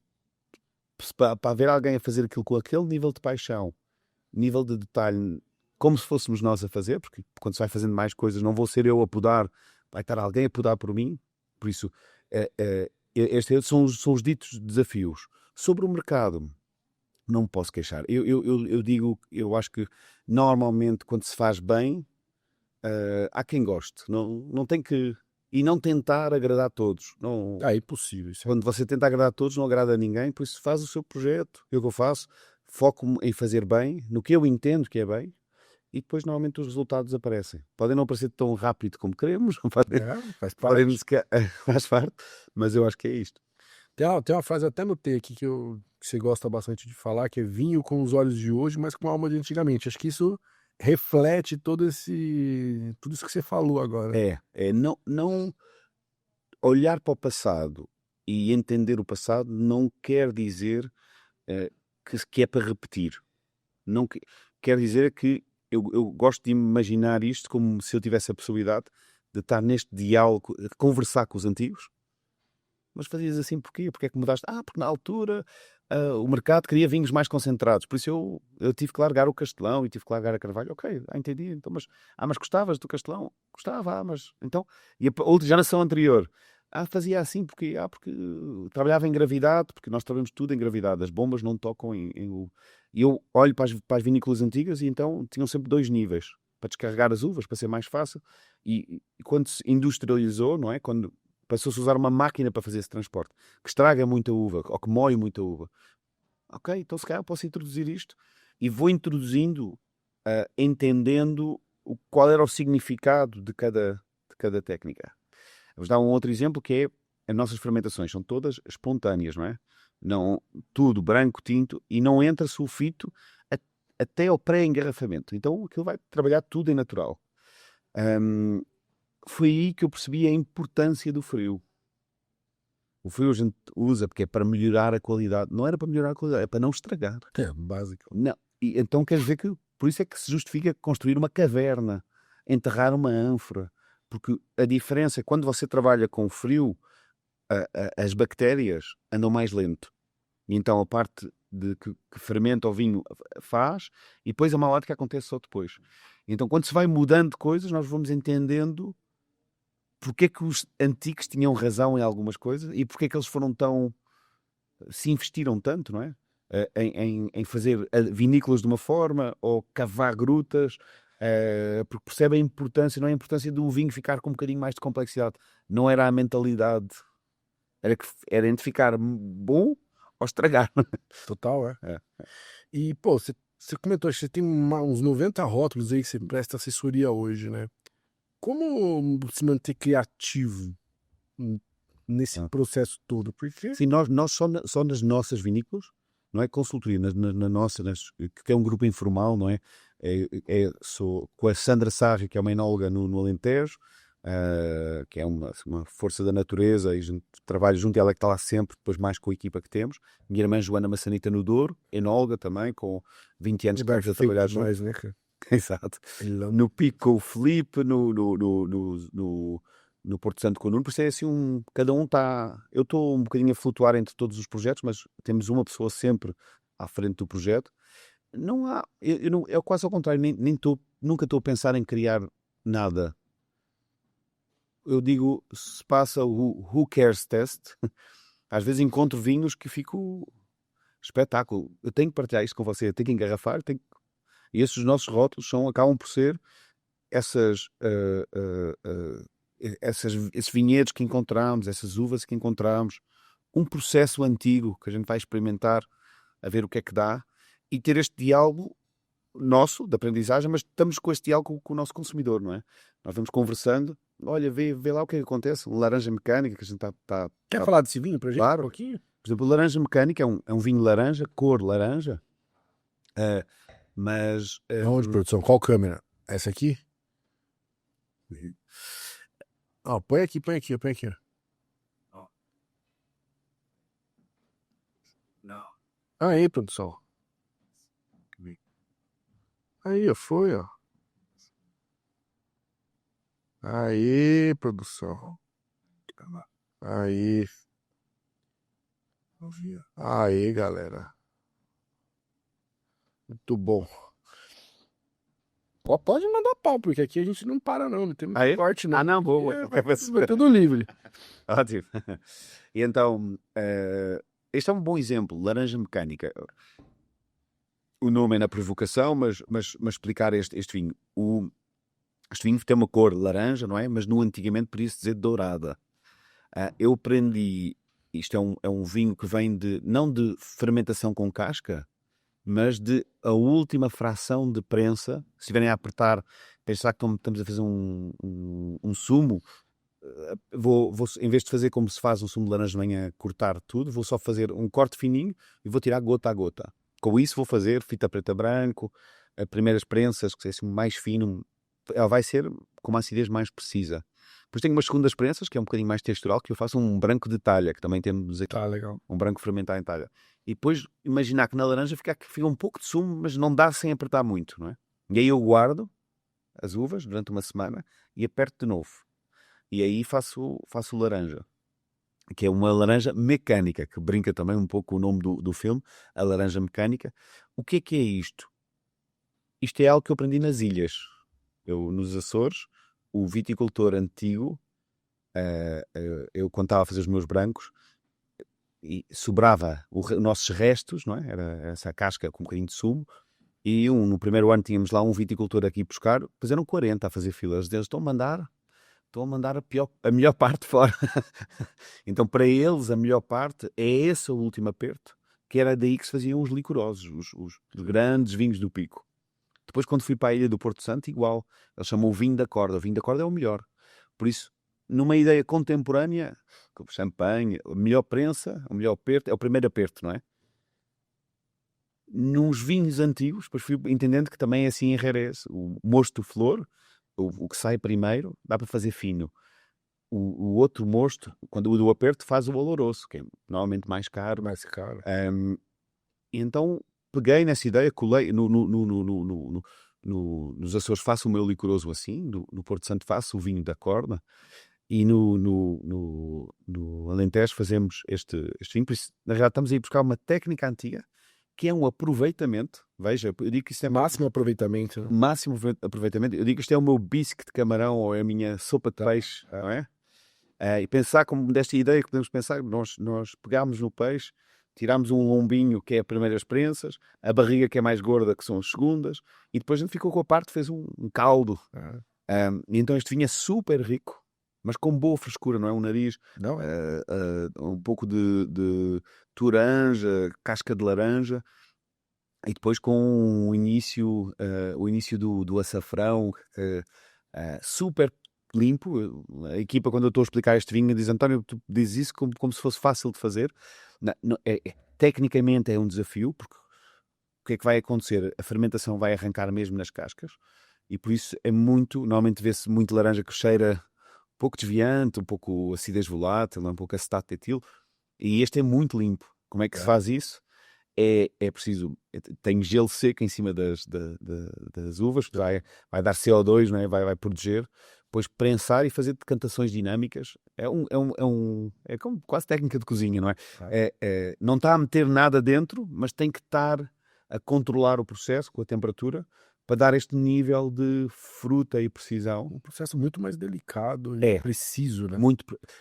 para haver alguém a fazer aquilo com aquele nível de paixão, nível de detalhe, como se fôssemos nós a fazer, porque quando se vai fazendo mais coisas, não vou ser eu a podar, vai estar alguém a podar por mim. Por isso, estes são os ditos desafios. Sobre o mercado, não me posso queixar. Eu digo, eu acho que normalmente quando se faz bem, há quem goste. Não tem que... E não tentar agradar a todos. Não, É impossível. Isso quando você tenta agradar a todos, não agrada a ninguém. Por isso faz o seu projeto. É o que eu faço. Foco-me em fazer bem, no que eu entendo que é bem. E depois normalmente os resultados aparecem. Podem não aparecer tão rápido como queremos. faz Podem parte. faz parte. Mas eu acho que é isto. Tem uma frase, eu até notei aqui, que você gosta bastante de falar, que é vinho com os olhos de hoje, mas com a alma de antigamente. Acho que isso reflete tudo isso que você falou agora. Não olhar para o passado e entender o passado não quer dizer que é para repetir. Não quer dizer que eu gosto de imaginar isto como se eu tivesse a possibilidade de estar neste diálogo, conversar com os antigos. Mas fazias assim porquê? Porque é que mudaste? Porque na altura o mercado queria vinhos mais concentrados. Por isso eu tive que largar o Castelão e tive que largar a Carvalho. Ok, entendi. Então, mas gostavas do Castelão? Gostava, mas... Então, e a outra geração anterior? Fazia assim porque trabalhava em gravidade, porque nós trabalhamos tudo em gravidade. As bombas não tocam E eu olho para as vinícolas antigas e então tinham sempre dois níveis para descarregar as uvas, para ser mais fácil. E quando se industrializou, não é? Quando passou-se a usar uma máquina para fazer esse transporte, que estraga muita uva, ou que moe muita uva. Ok, então se calhar eu posso introduzir isto. E vou introduzindo, entendendo qual era o significado de cada técnica. Vou dar um outro exemplo que é as nossas fermentações. São todas espontâneas, não é? Não, tudo branco, tinto, e não entra sulfito até ao pré-engarrafamento. Então aquilo vai trabalhar tudo em natural. Foi aí que eu percebi a importância do frio. O frio a gente usa porque é para melhorar a qualidade. Não era para melhorar a qualidade, é para não estragar. É básico. Não. E então quer dizer que, por isso é que se justifica construir uma caverna, enterrar uma ânfora. Porque a diferença é quando você trabalha com frio, as bactérias andam mais lento. E então a parte que fermenta o vinho faz, e depois a malótica acontece só depois. Então quando se vai mudando coisas, nós vamos entendendo porque é que os antigos tinham razão em algumas coisas e porque é que eles se investiram tanto, não é? Em fazer vinícolas de uma forma ou cavar grutas, porque percebem a importância, não é a importância do vinho ficar com um bocadinho mais de complexidade. Não era a mentalidade, era entre ficar bom ou estragar. Total, é. É. E, pô, você comentou que você tem uns 90 rótulos aí que você presta assessoria hoje, né? Como se manter criativo nesse Ah. processo todo? Porque Sim, nós só nas nossas vinícolas, não é consultoria, na nossa, que é um grupo informal, não é? Sou com a Sandra Sarri, que é uma enóloga no Alentejo, que é uma força da natureza, e a gente trabalha junto, ela é que está lá sempre, depois mais com a equipa que temos. Minha irmã Joana Massanita no Douro, enóloga também, com 20 anos que estamos a trabalhar junto. mais, né, cara? Exato. No Pico com o Filipe, no Porto Santo com o Nuno, por isso é assim, cada um está... Eu estou um bocadinho a flutuar entre todos os projetos, mas temos uma pessoa sempre à frente do projeto. Não há... é quase ao contrário, nunca estou a pensar em criar nada. Eu digo, se passa o Who Cares Test, às vezes encontro vinhos que fico... Espetáculo. Eu tenho que partilhar isto com você, eu tenho que engarrafar, E esses nossos rótulos acabam por ser esses vinhedos que encontramos, essas uvas que encontramos, um processo antigo que a gente vai experimentar, a ver o que é que dá, e ter este diálogo nosso, de aprendizagem, mas estamos com este diálogo com o nosso consumidor, não é? Nós vamos conversando, olha, vê lá o que é que acontece, laranja mecânica, que a gente está... Quer falar desse vinho pra gente um Claro. pouquinho? Por exemplo, laranja mecânica é um vinho laranja, cor laranja, mas... Onde, produção? Qual câmera? Essa aqui? Ó, põe aqui. Não. Aí, produção. Aí, ó, foi, ó. Aí, produção. Aí. Aí, galera. Muito bom. Pode mandar pau, porque aqui a gente não para, não. Não tem muito Aí? corte, não. Não, boa. Vai tudo livre. Ótimo. E então, este é um bom exemplo, laranja mecânica. O nome é na provocação, mas explicar este vinho. Este vinho tem uma cor laranja, não é? Mas no antigamente podia-se dizer dourada. Eu aprendi, isto é um vinho que vem não de fermentação com casca, mas de a última fração de prensa. Se estiverem a apertar, pensar que estamos a fazer um sumo, vou, em vez de fazer como se faz um sumo de laranja de manhã, cortar tudo, vou só fazer um corte fininho e vou tirar gota a gota. Com isso vou fazer fita preta branco, as primeiras prensas, que é assim mais fino, ela vai ser com uma acidez mais precisa. Depois tenho umas segundas prensas, que é um bocadinho mais textural, que eu faço um branco de talha, que também temos aqui. Tá, legal. Um branco fermentado em talha. E depois imaginar que na laranja fica um pouco de sumo, mas não dá sem apertar muito, não é? E aí eu guardo as uvas durante uma semana e aperto de novo. E aí faço laranja, que é uma laranja mecânica, que brinca também um pouco com o nome do filme, a laranja mecânica. O que é isto? Isto é algo que eu aprendi nas ilhas. Eu, nos Açores, o viticultor antigo, eu quando estava a fazer os meus brancos, e sobrava os nossos restos, não é? Era essa casca com um bocadinho de sumo, e no primeiro ano tínhamos lá um viticultor aqui buscar, depois eram 40 a fazer filas deles, estão a mandar a melhor parte fora. Então para eles a melhor parte é esse o último aperto, que era daí que se faziam os licorosos, os grandes vinhos do Pico. Depois quando fui para a ilha do Porto Santo, igual, eles chamam o vinho da corda é o melhor. Por isso, numa ideia contemporânea, como champanhe, a melhor prensa, o melhor aperto, é o primeiro aperto, não é? Nos vinhos antigos, depois fui entendendo que também é assim em Jerez, o mosto flor, o que sai primeiro, dá para fazer fino. O outro mosto, quando o do aperto, faz o oloroso, que é normalmente mais caro. Mais caro. Então peguei nessa ideia, colei nos Açores, faço o meu licoroso assim, no Porto Santo faço o vinho da corda, e no Alentejo fazemos este vinho. Por isso, na realidade, estamos a ir buscar uma técnica antiga, que é um aproveitamento. Veja, eu digo que isto é máximo aproveitamento. Né? Máximo aproveitamento. Eu digo que isto é o meu bisque de camarão ou é a minha sopa de peixe, não é? E pensar como desta ideia que podemos pensar, nós pegámos no peixe, tirámos um lombinho que é as primeiras prensas, a barriga que é mais gorda que são as segundas, e depois a gente ficou com a parte, fez um caldo. E então este vinho é super rico, mas com boa frescura, não é? Um nariz, não. Um pouco de toranja, casca de laranja, e depois com o início do açafrão, super limpo. A equipa, quando eu estou a explicar este vinho, diz: António, tu dizes isso como se fosse fácil de fazer. Tecnicamente é um desafio, porque o que é que vai acontecer? A fermentação vai arrancar mesmo nas cascas, e por isso normalmente vê-se muito laranja que cheira um pouco desviante, um pouco acidez volátil, um pouco acetato de etil, e este é muito limpo. Como é que se faz isso? É preciso, tem gelo seco em cima das uvas, vai dar CO2, não é? Vai proteger, depois prensar e fazer decantações dinâmicas. É como quase técnica de cozinha, não é? Não está a meter nada dentro, mas tem que estar a controlar o processo com a temperatura para dar este nível de fruta e precisão. Um processo muito mais delicado e preciso, né?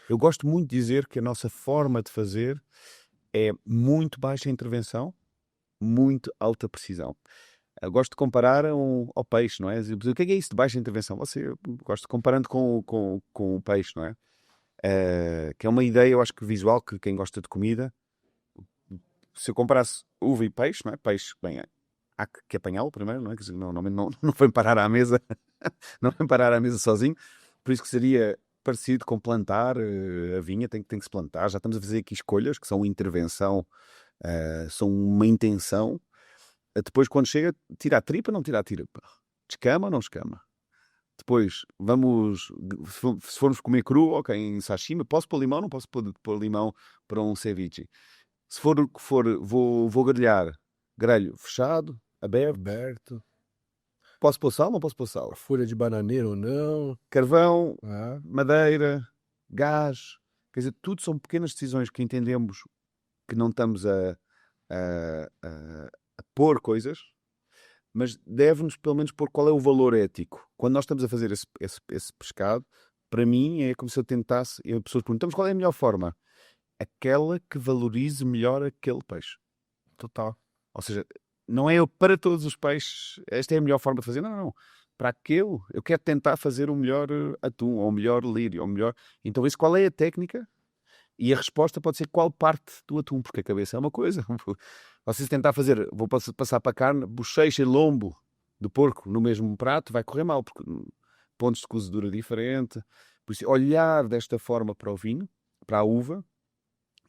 Eu gosto muito de dizer que a nossa forma de fazer é muito baixa intervenção, muito alta precisão. Gosto de comparar ao peixe, não é? O que é isso de baixa intervenção? Eu gosto de comparando com o peixe, não é? Que é uma ideia, eu acho que visual, que quem gosta de comida, se eu comparasse uva e peixe, não é? Peixe, bem, há que apanhá-lo primeiro, não é? Quer dizer, não vem parar à mesa, não vem parar à mesa sozinho, por isso que seria parecido com plantar a vinha, tem que se plantar. Já estamos a fazer aqui escolhas que são intervenção, são uma intenção. Depois, quando chega, tira a tripa, não tira a tripa. Descama ou não escama. Depois, se formos comer cru, ok, em sashimi, posso pôr limão, não posso pôr limão para um ceviche. Se for o que for, vou grelhar. Grelho fechado, aberto. Aberto. Posso pôr sal, não posso pôr sal. Folha de bananeira ou não. Carvão, Ah, madeira, gás. Quer dizer, tudo são pequenas decisões que entendemos que não estamos a pôr coisas, mas deve-nos pelo menos pôr qual é o valor ético. Quando nós estamos a fazer esse pescado, para mim é como se eu tentasse, e as pessoas perguntam, mas qual é a melhor forma? Aquela que valorize melhor aquele peixe. total. Ou seja, não é eu para todos os peixes, esta é a melhor forma de fazer, não. Para aquele, eu quero tentar fazer o melhor atum, ou o melhor lírio, ou o melhor... Então, isso qual é a técnica? E a resposta pode ser qual parte do atum, porque a cabeça é uma coisa. Vocês tentar fazer, vou passar para a carne, bochecha e lombo de porco no mesmo prato, vai correr mal, porque pontos de cozedura diferente. Por isso, olhar desta forma para o vinho, para a uva,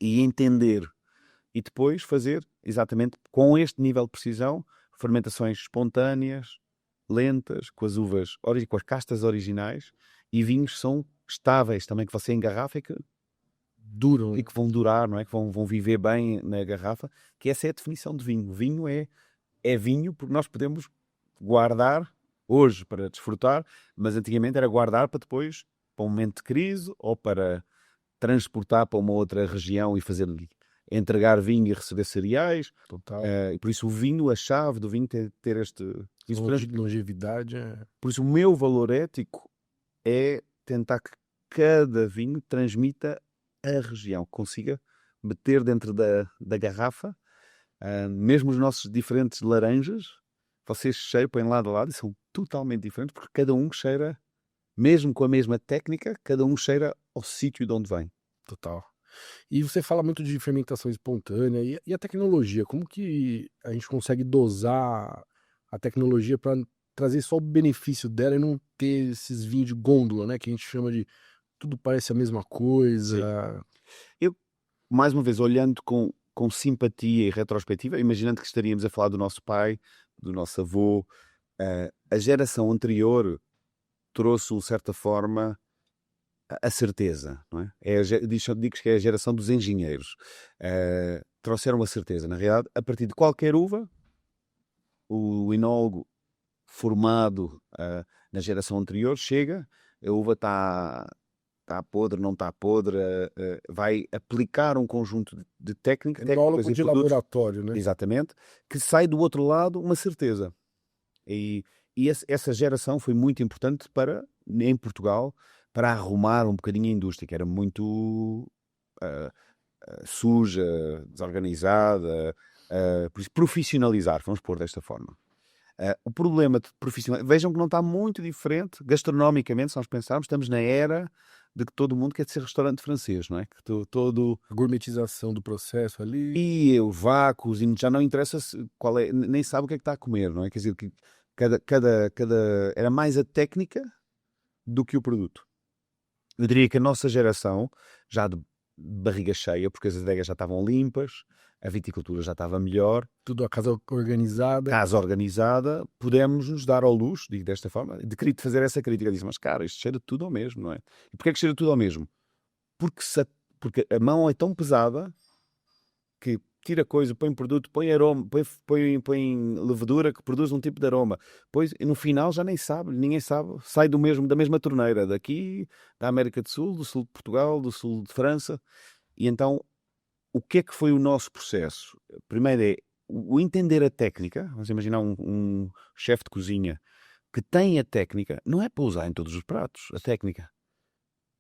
e entender, e depois fazer, exatamente com este nível de precisão, fermentações espontâneas, lentas, com as uvas, com as castas originais, e vinhos que são estáveis também, que você engarrafa Duram. e que vão durar, não é? Que vão viver bem na garrafa, que essa é a definição de vinho. Vinho é vinho porque nós podemos guardar hoje para desfrutar, mas antigamente era guardar para depois, para um momento de crise ou para transportar para uma outra região e fazer entregar vinho e receber cereais. Total. E por isso o vinho, a chave do vinho ter este... Longevidade é... Por isso o meu valor ético é tentar que cada vinho transmita a região, consiga meter dentro da garrafa, mesmo os nossos diferentes laranjas, vocês cheiram, põem lado a lado e são totalmente diferentes, porque cada um cheira, mesmo com a mesma técnica, cada um cheira ao sítio de onde vem. Total. E você fala muito de fermentação espontânea e a tecnologia. Como que a gente consegue dosar a tecnologia para trazer só o benefício dela e não ter esses vinhos de gôndola, né? Que a gente chama de tudo parece a mesma coisa. Eu, mais uma vez, olhando com simpatia e retrospectiva, imaginando que estaríamos a falar do nosso pai, do nosso avô, a geração anterior trouxe, de certa forma, a certeza, não é? Digo que é a geração dos engenheiros. Trouxeram a certeza. Na realidade, a partir de qualquer uva, o enólogo formado na geração anterior chega, a uva está podre, não está podre, vai aplicar um conjunto de técnicas Enólogo e de produtos, laboratório, né? exatamente, que sai do outro lado uma certeza. E essa geração foi muito importante em Portugal, para arrumar um bocadinho a indústria, que era muito suja, desorganizada, por isso profissionalizar, vamos pôr desta forma. O problema de profissionalizar, vejam que não está muito diferente, gastronomicamente, se nós pensarmos, estamos na era de que todo mundo quer ser restaurante francês, não é? Que todo... A gourmetização do processo ali. E os vácuos, e já não interessa qual é, nem sabe o que é que está a comer, não é? Quer dizer, que era mais a técnica do que o produto. Eu diria que a nossa geração, já de barriga cheia, porque as adegas já estavam limpas, a viticultura já estava melhor, Tudo a casa organizada. casa organizada, pudemos nos dar ao luxo, digo desta forma, de fazer essa crítica. Disse, mas cara, isto cheira tudo ao mesmo, não é? E porquê que cheira tudo ao mesmo? Porque a mão é tão pesada que tira coisa, põe produto, põe aroma, põe levedura que produz um tipo de aroma. Pois, e no final já nem sabe, ninguém sabe, sai da mesma torneira, daqui, da América do Sul de Portugal, do sul de França. E então, o que é que foi o nosso processo? Primeiro é o entender a técnica. Vamos imaginar um chefe de cozinha que tem a técnica, não é para usar em todos os pratos, a técnica.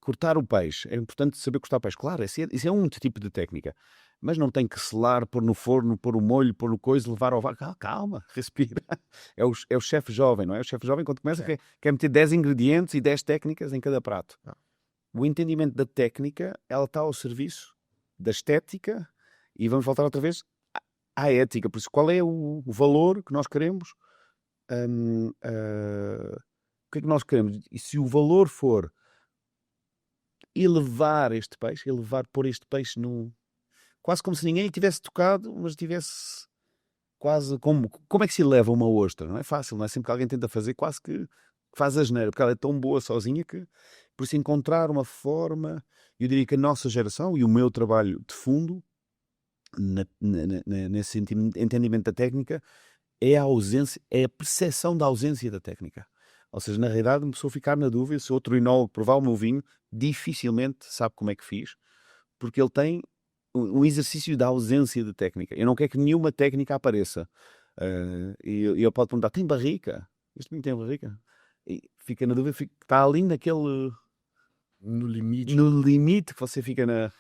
cortar o peixe. É importante saber cortar o peixe. Claro, isso é um tipo de técnica. Mas não tem que selar, pôr no forno, pôr o molho, pôr o coisa, levar ao vaso. Calma, respira. É o chefe jovem, não é? O chefe jovem, quando começa, quer meter 10 ingredientes e 10 técnicas em cada prato. O entendimento da técnica, ela está ao serviço da estética e vamos voltar outra vez à ética. Por isso, qual é o valor que nós queremos? O que é que nós queremos? E se o valor for pôr este peixe num... Quase como se ninguém tivesse tocado, mas tivesse quase... Como é que se eleva uma ostra? Não é fácil, não é? Sempre que alguém tenta fazer, quase que faz asneira, porque ela é tão boa sozinha que... Por isso, encontrar uma forma... Eu diria que a nossa geração e o meu trabalho de fundo, nesse entendimento da técnica, é a percepção da ausência da técnica. Ou seja, na realidade, uma pessoa ficar na dúvida, se outro enólogo provar o meu vinho, dificilmente sabe como é que fiz, porque ele tem um exercício da ausência de técnica. Eu não quero que nenhuma técnica apareça. E ele pode perguntar, tem barrica? Este vinho tem barrica? E fica na dúvida, está ali naquele... No limite. No limite que você fica na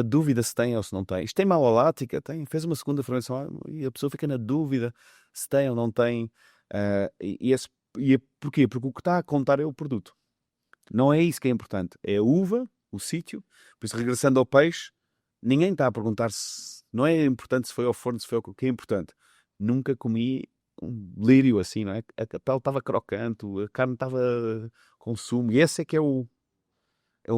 dúvida se tem ou se não tem. Isto tem malolática? Tem. Fez uma segunda fermentação e a pessoa fica na dúvida se tem ou não tem. Porquê? Porque o que está a contar é o produto. Não é isso que é importante. É a uva, o sítio. Por isso, regressando ao peixe, ninguém está a perguntar se... Não é importante se foi ao forno, se foi ao... O que é importante? Nunca comi um lírio assim, não é? A pele estava crocante, a carne estava com sumo. E esse é que é o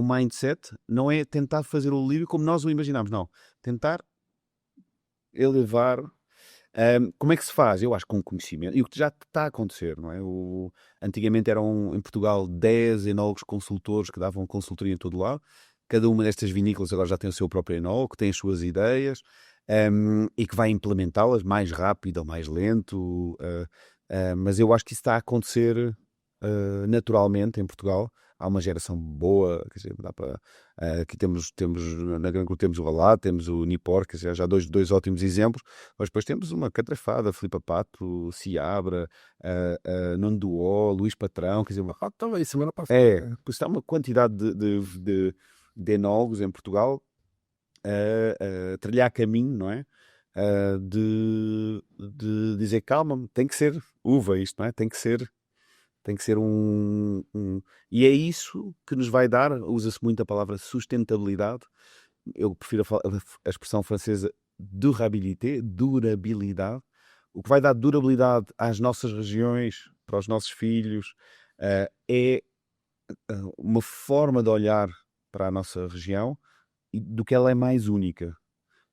mindset, não é tentar fazer o lírio como nós o imaginamos, não. Tentar elevar. Como é que se faz? Eu acho que com conhecimento. E o que já está a acontecer, não é? Antigamente eram em Portugal 10 enólogos consultores que davam consultoria em todo lado. Cada uma destas vinícolas agora já tem o seu próprio enólogo, que tem as suas ideias e que vai implementá-las mais rápido ou mais lento. Mas eu acho que isso está a acontecer naturalmente em Portugal. Há uma geração boa, quer dizer, dá para... aqui temos na Gran Cru temos o Valado, temos o Nipor, quer dizer, já dois ótimos exemplos, mas depois temos uma catrafada, Filipe Pato, Ciabra, Nuno Duó, Luís Patrão, quer dizer... Estava aí semana passada. Pois está uma quantidade de enólogos em Portugal a trilhar caminho, não é? De dizer, calma, tem que ser uva isto, não é? Tem que ser E é isso que nos vai dar, usa-se muito a palavra sustentabilidade, eu prefiro a expressão francesa durabilidade, o que vai dar durabilidade às nossas regiões, para os nossos filhos, é uma forma de olhar para a nossa região e do que ela é mais única.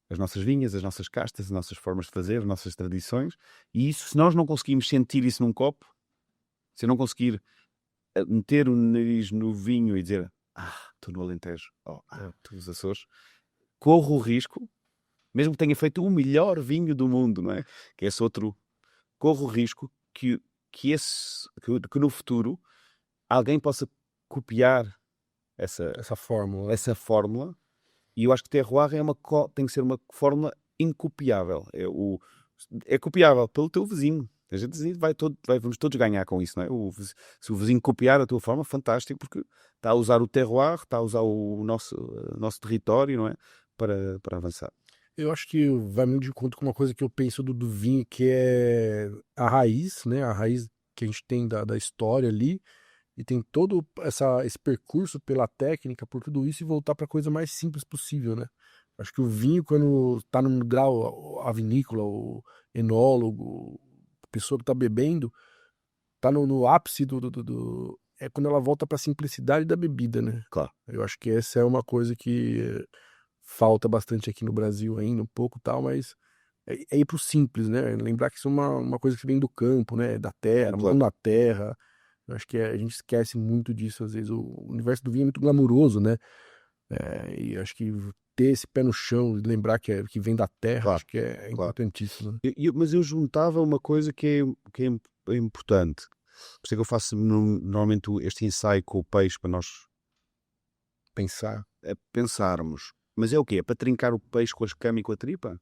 As nossas vinhas, as nossas castas, as nossas formas de fazer, as nossas tradições, e isso, se nós não conseguimos sentir isso num copo, se eu não conseguir meter o nariz no vinho e dizer estou no Alentejo, estou nos Açores, corro o risco, mesmo que tenha feito o melhor vinho do mundo, não é? Que esse outro, corro o risco que no futuro alguém possa copiar Essa fórmula. E eu acho que terroir tem que ser uma fórmula incopiável. É copiável pelo teu vizinho. A gente diz, vamos todos ganhar com isso, não é? Se o vizinho copiar a tua forma, fantástico, porque está a usar o terroir, está a usar o nosso território, não é? Para avançar. Eu acho que vai muito de conta com uma coisa que eu penso do vinho, que é a raiz, né? A raiz que a gente tem da história ali, e tem todo esse percurso pela técnica, por tudo isso, e voltar para a coisa mais simples possível, né? Acho que o vinho, quando está num grau, a vinícola, o enólogo, a pessoa que está bebendo, tá no ápice é quando ela volta para a simplicidade da bebida, né? Claro. Eu acho que essa é uma coisa que falta bastante aqui no Brasil ainda, um pouco tal, mas é ir pro simples, né? Lembrar que isso é uma coisa que vem do campo, né? Da terra, mão na terra. Eu acho que a gente esquece muito disso, às vezes. O universo do vinho é muito glamuroso, né? E acho que ter esse pé no chão e lembrar que vem da terra, acho que é importantíssimo. Né? Mas eu juntava uma coisa que é importante. Por isso é que eu faço normalmente este ensaio com o peixe para nós pensarmos. Mas é o quê? É para trincar o peixe com a escama e com a tripa?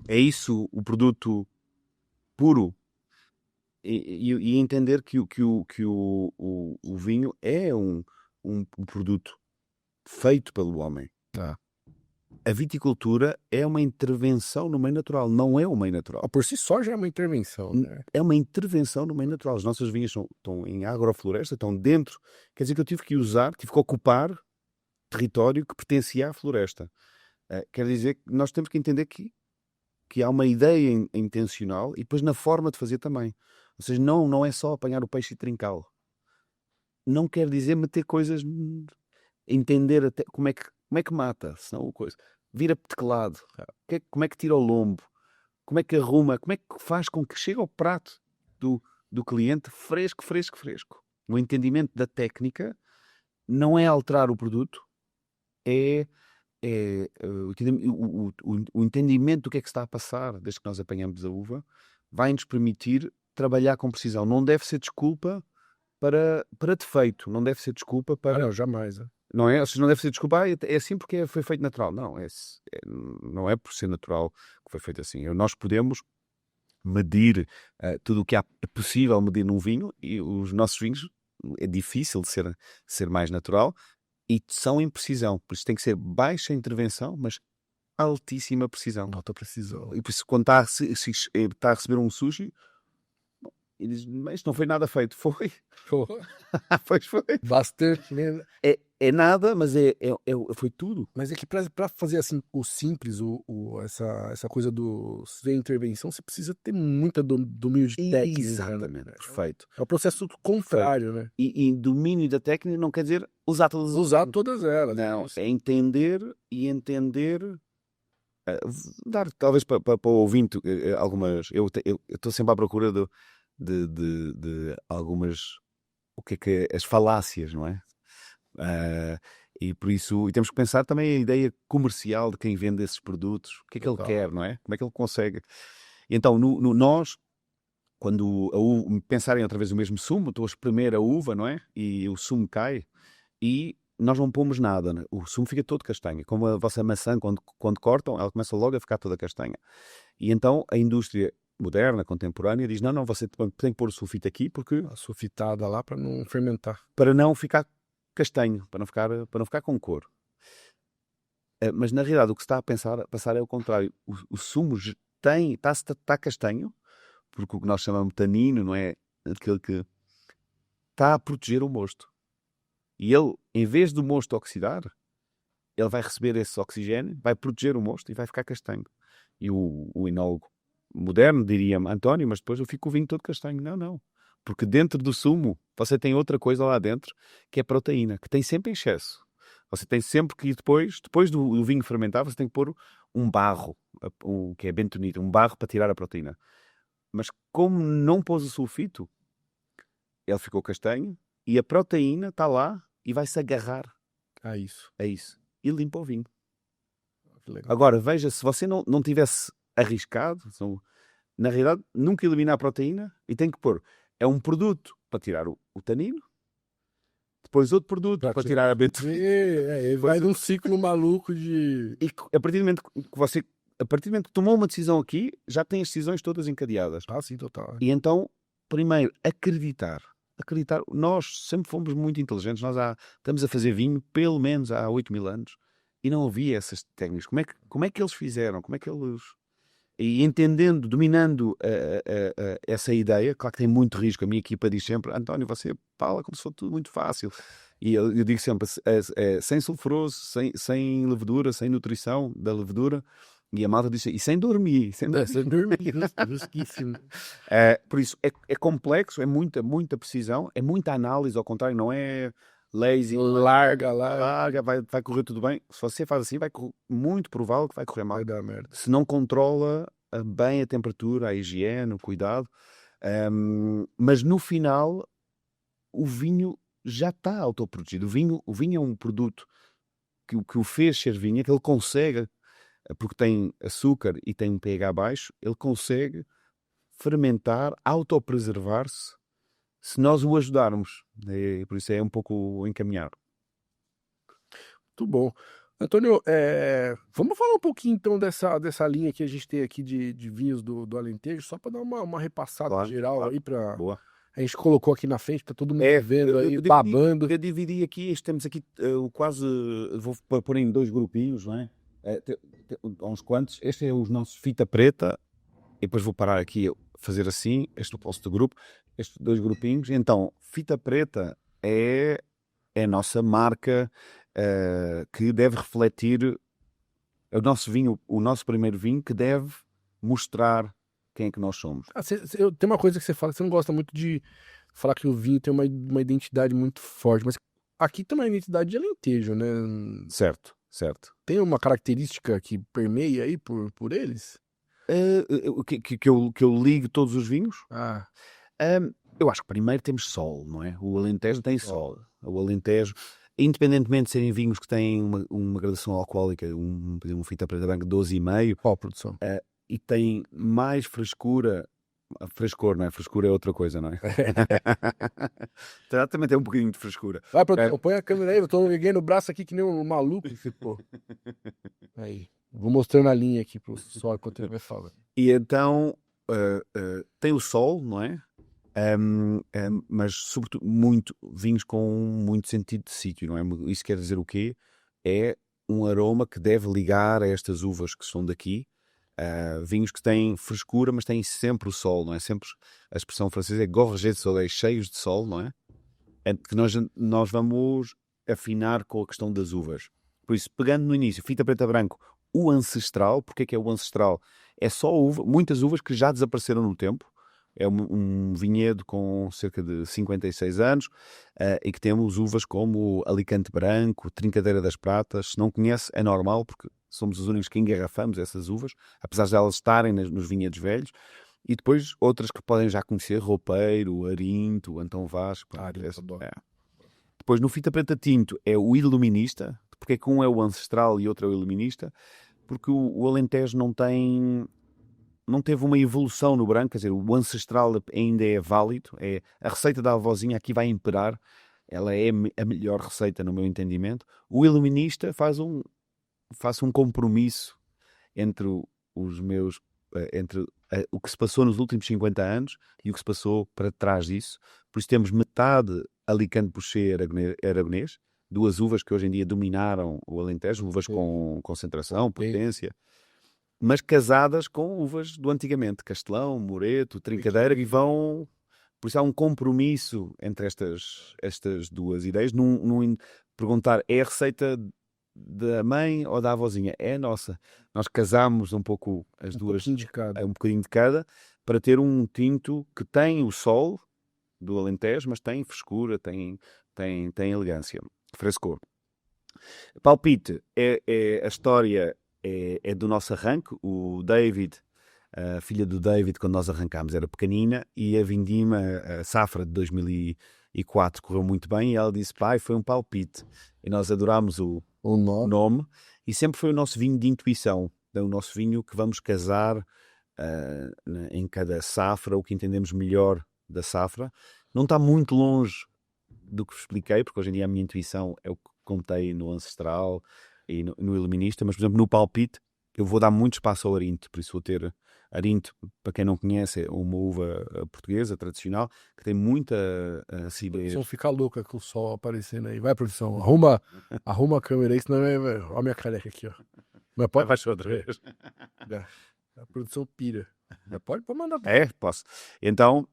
É isso o produto puro? E entender que o vinho é um um produto feito pelo homem. Tá. A viticultura é uma intervenção no meio natural, não é o meio natural. Por si só já é uma intervenção, né? É uma intervenção no meio natural. As nossas vinhas estão em agrofloresta, estão dentro. Quer dizer que eu tive que ocupar território que pertencia à floresta. Quer dizer que nós temos que entender que há uma ideia intencional e depois na forma de fazer também. Ou seja, não é só apanhar o peixe e trincá-lo. Não quer dizer meter coisas, entender até como é que mata, senão coisa. Vira teclado, como é que tira o lombo, como é que arruma, como é que faz com que chegue ao prato do cliente fresco. O entendimento da técnica não é alterar o produto, é o entendimento do que é que está a passar desde que nós apanhamos a uva, vai-nos permitir trabalhar com precisão. Não deve ser desculpa para defeito, não deve ser desculpa para... Não, jamais. Não é? Ou seja, não deve ser desculpa, é assim porque foi feito natural. Não, não é por ser natural que foi feito assim. Nós podemos medir tudo o que é possível medir num vinho, e os nossos vinhos é difícil de ser mais natural, e são em precisão. Por isso tem que ser baixa intervenção, mas altíssima precisão. Alta precisão. E por isso, quando está a receber um sushi, e diz, mas isto não foi nada feito. Foi. Pois foi. Bastante, né? É nada, mas foi tudo. Mas é que para fazer assim o simples, essa coisa do sem intervenção, você precisa ter muita domínio de técnica. Exatamente, né? perfeito. É o processo contrário, né? E domínio da técnica não quer dizer usar todas elas. Não, é entender dar talvez para o ouvinte algumas... Eu estou sempre à procura de algumas... O que é as falácias, não é? E por isso, temos que pensar também a ideia comercial de quem vende esses produtos, o que é que ele quer, não é? Como é que ele consegue? E então, nós, quando pensarem outra vez o mesmo sumo, estou a espremer a uva, não é? E o sumo cai, e nós não pomos nada, né? O sumo fica todo castanho. Como a vossa maçã, quando cortam, ela começa logo a ficar toda castanha. E então a indústria moderna, contemporânea, diz, não, você tem que pôr o sulfite aqui, porque... A sulfitada lá para não fermentar. Para não ficar castanho, para não ficar com cor. Mas na realidade o que se está a passar é o contrário. O sumo está castanho, porque o que nós chamamos de tanino, não é? Aquele que está a proteger o mosto. E ele, em vez do mosto oxidar, ele vai receber esse oxigênio, vai proteger o mosto e vai ficar castanho. E o enólogo moderno diria-me, António, mas depois eu fico com o vinho todo castanho. Não. Porque dentro do sumo, você tem outra coisa lá dentro, que é proteína, que tem sempre em excesso. Você tem sempre que ir depois do vinho fermentar, você tem que pôr um barro, que é bentonite, um barro para tirar a proteína. Mas como não pôs o sulfito, ele ficou castanho, e a proteína está lá e vai-se agarrar a isso. E limpa o vinho. Legal. Agora, veja, se você não tivesse arriscado, na realidade, nunca eliminar a proteína, e tem que pôr, é um produto para tirar o tanino, depois outro produto para tirar a bentonite. Vai num ciclo maluco de... E a partir do momento que tomou uma decisão aqui, já tem as decisões todas encadeadas. Sim, total. E então, primeiro, acreditar. Nós sempre fomos muito inteligentes. Nós estamos a fazer vinho pelo menos há 8.000 anos e não havia essas técnicas. Como é que eles fizeram? Como é que eles... E entendendo, dominando essa ideia, claro que tem muito risco. A minha equipa diz sempre, António, você fala como se fosse tudo muito fácil. E eu digo sempre, sem sulfuroso, sem levedura, sem nutrição da levedura. E a malta disse, e sem dormir. Sem dormir, risquíssimo. Por isso, é complexo, é muita precisão, é muita análise, ao contrário, não é lazy. Larga, vai correr tudo bem. Se você faz assim, muito provável que vai correr mal. Vai dar merda. Se não controla bem a temperatura, a higiene, o cuidado. Mas no final, o vinho já está autoproduzido. O vinho é um produto que o fez ser vinho, é que ele consegue, porque tem açúcar e tem um pH baixo, ele consegue fermentar, autopreservar-se, se nós o ajudarmos. Por isso é um pouco encaminhar. Muito bom. Antônio, vamos falar um pouquinho então dessa linha que a gente tem aqui de vinhos do Alentejo, só para dar uma repassada geral aí para... Boa. A gente colocou aqui na frente, tá todo mundo É, vendo aí, eu babando. eu dividi aqui, temos aqui quase, vou pôr em 2 grupinhos, não é? Uns quantos. Este é os nossos fita preta, e depois vou parar aqui a fazer assim, este é o posto do grupo, estes 2 grupinhos. Então, fita preta é a nossa marca que deve refletir o nosso vinho, o nosso primeiro vinho, que deve mostrar quem é que nós somos. Tem uma coisa que você fala, que você não gosta muito de falar que o vinho tem uma identidade muito forte, mas aqui tem uma identidade de Alentejo, né? Certo, certo. Tem uma característica que permeia aí por eles? Que eu ligo todos os vinhos? Ah, Eu acho que primeiro temos sol, não é? O Alentejo tem sol. O Alentejo, independentemente de serem vinhos que têm uma graduação alcoólica, por exemplo, um fita preta branca 12,5, qual a produção? e tem mais frescura. Frescor, não é? Frescura é outra coisa, não é? Também tem um bocadinho de frescura. Vai, produção, põe a câmera aí, eu tô erguendo o braço aqui que nem um maluco. Pô. Aí, vou mostrando a linha aqui pro pessoal enquanto ele vai falando. E então tem o sol, não é? Mas sobretudo vinhos com muito sentido de sítio, não é? Isso quer dizer o quê? É um aroma que deve ligar a estas uvas que são daqui. Vinhos que têm frescura, mas têm sempre o sol, não é? Sempre a expressão francesa é gorgé de soleil, cheios de sol, não é? É que nós vamos afinar com a questão das uvas. Por isso, pegando no início, fita preta branco, o ancestral. Porque é o ancestral? É só muitas uvas que já desapareceram no tempo. É um vinhedo com cerca de 56 anos e que temos uvas como Alicante Branco, Trincadeira das Pratas. Se não conhece, é normal, porque somos os únicos que engarrafamos essas uvas, apesar de elas estarem nos vinhedos velhos. E depois outras que podem já conhecer, Roupeiro, Arinto, Antão Vasco. Depois no fita preta tinto é o Iluminista. Porque é que um é o ancestral e outro é o Iluminista? Porque o Alentejo não teve uma evolução no branco, quer dizer, o ancestral ainda é válido, a receita da avózinha aqui vai imperar, ela é a melhor receita no meu entendimento. O Iluminista faz um compromisso entre o que se passou nos últimos 50 anos e o que se passou para trás disso. Por isso temos metade Alicante Boucher aragonês, 2 uvas que hoje em dia dominaram o Alentejo, uvas com concentração, potência, mas casadas com uvas do antigamente, Castelão, Moreto, Trincadeira, que vão... Por isso há um compromisso entre estas 2 ideias. Perguntar, é a receita da mãe ou da avózinha? É a nossa. Nós casamos um pouco as duas, um bocadinho de cada, para ter um tinto que tem o sol do Alentejo, mas tem frescura, tem elegância, frescor. Palpite, a história é do nosso arranque. O David, a filha do David, quando nós arrancámos, era pequenina, e a vindima, a safra de 2004, correu muito bem, e ela disse, pai, foi um palpite. E nós adorámos o nome, e sempre foi o nosso vinho de intuição, o nosso vinho que vamos casar em cada safra, o que entendemos melhor da safra. Não está muito longe do que expliquei, porque hoje em dia a minha intuição é o que contei no ancestral e no Iluminista, mas por exemplo no palpite eu vou dar muito espaço ao Arinto, por isso vou ter Arinto, para quem não conhece, é uma uva portuguesa tradicional que tem muita acidez. A produção fica louca com o sol aparecendo aí. Vai, produção, arruma a câmera aí, senão olha a minha careca aqui, ó. Mas pode... Vai outra vez. A produção pira. Mas pode mandar. Posso. Então,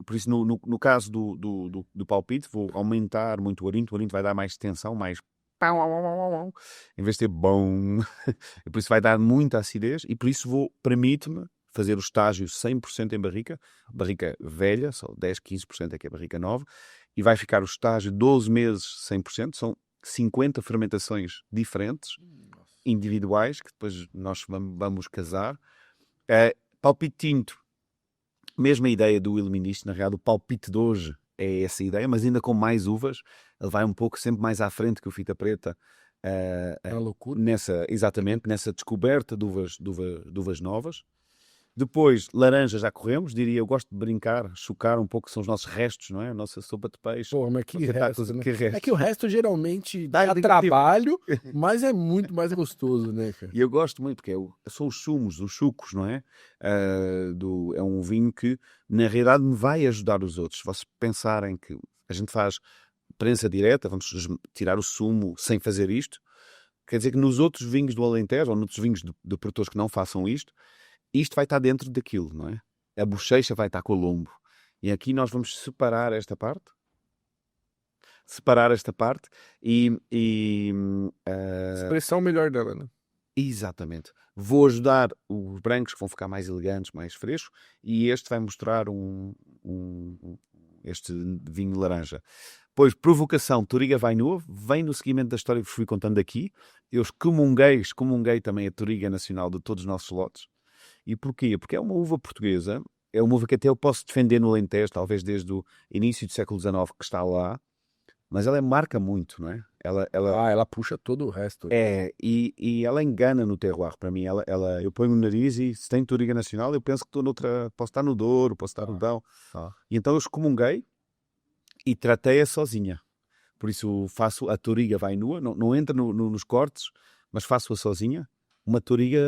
por isso no caso do palpite vou aumentar muito o Arinto vai dar mais tensão, mais em vez de ter bom, e por isso vai dar muita acidez, e por isso permite-me fazer o estágio 100% em barrica velha, só 10-15% é que é barrica nova, e vai ficar o estágio 12 meses 100%, são 50 fermentações diferentes, individuais, que depois nós vamos casar. Palpite tinto, mesma ideia do Iluminista, na realidade o palpite de hoje é essa ideia, mas ainda com mais uvas. Ele vai um pouco sempre mais à frente que o fita preta loucura. exatamente nessa descoberta de uvas novas. Depois, laranja já corremos, diria, eu gosto de brincar, chocar um pouco, são os nossos restos, não é? A nossa sopa de peixe. Pô, mas que Você tá resto, com- né? que É que restos. o resto geralmente Dá dá negativo. trabalho, mas é muito mais gostoso, né, cara? E eu gosto muito, porque são os sumos, os sucos, não é? É um vinho que, na realidade, me vai ajudar os outros. Se vocês pensarem que a gente faz prensa direta, vamos tirar o sumo sem fazer isto, quer dizer que nos outros vinhos do Alentejo, ou noutros vinhos de produtores que não façam isto vai estar dentro daquilo, não é? A bochecha vai estar com o lombo. E aqui nós vamos separar esta parte Expressão melhor dela, né? exatamente. Vou ajudar os brancos que vão ficar mais elegantes, mais frescos, e este vai mostrar este vinho laranja. Pois, provocação, Touriga vai novo, vem no seguimento da história que vos fui contando aqui. Eu excomunguei também a Touriga Nacional de todos os nossos lotes. E porquê? Porque é uma uva portuguesa, é uma uva que até eu posso defender no Alentejo, talvez desde o início do século XIX que está lá, mas ela marca muito, não é? Ela puxa todo o resto. E ela engana no terroir. Para mim, eu ponho o nariz e se tem Touriga Nacional, eu penso que estou noutra, posso estar no Douro, posso estar no Dão. E então eu excomunguei e tratei-a sozinha. Por isso faço a Touriga vai nua, não entra nos cortes, mas faço-a sozinha. Uma Touriga,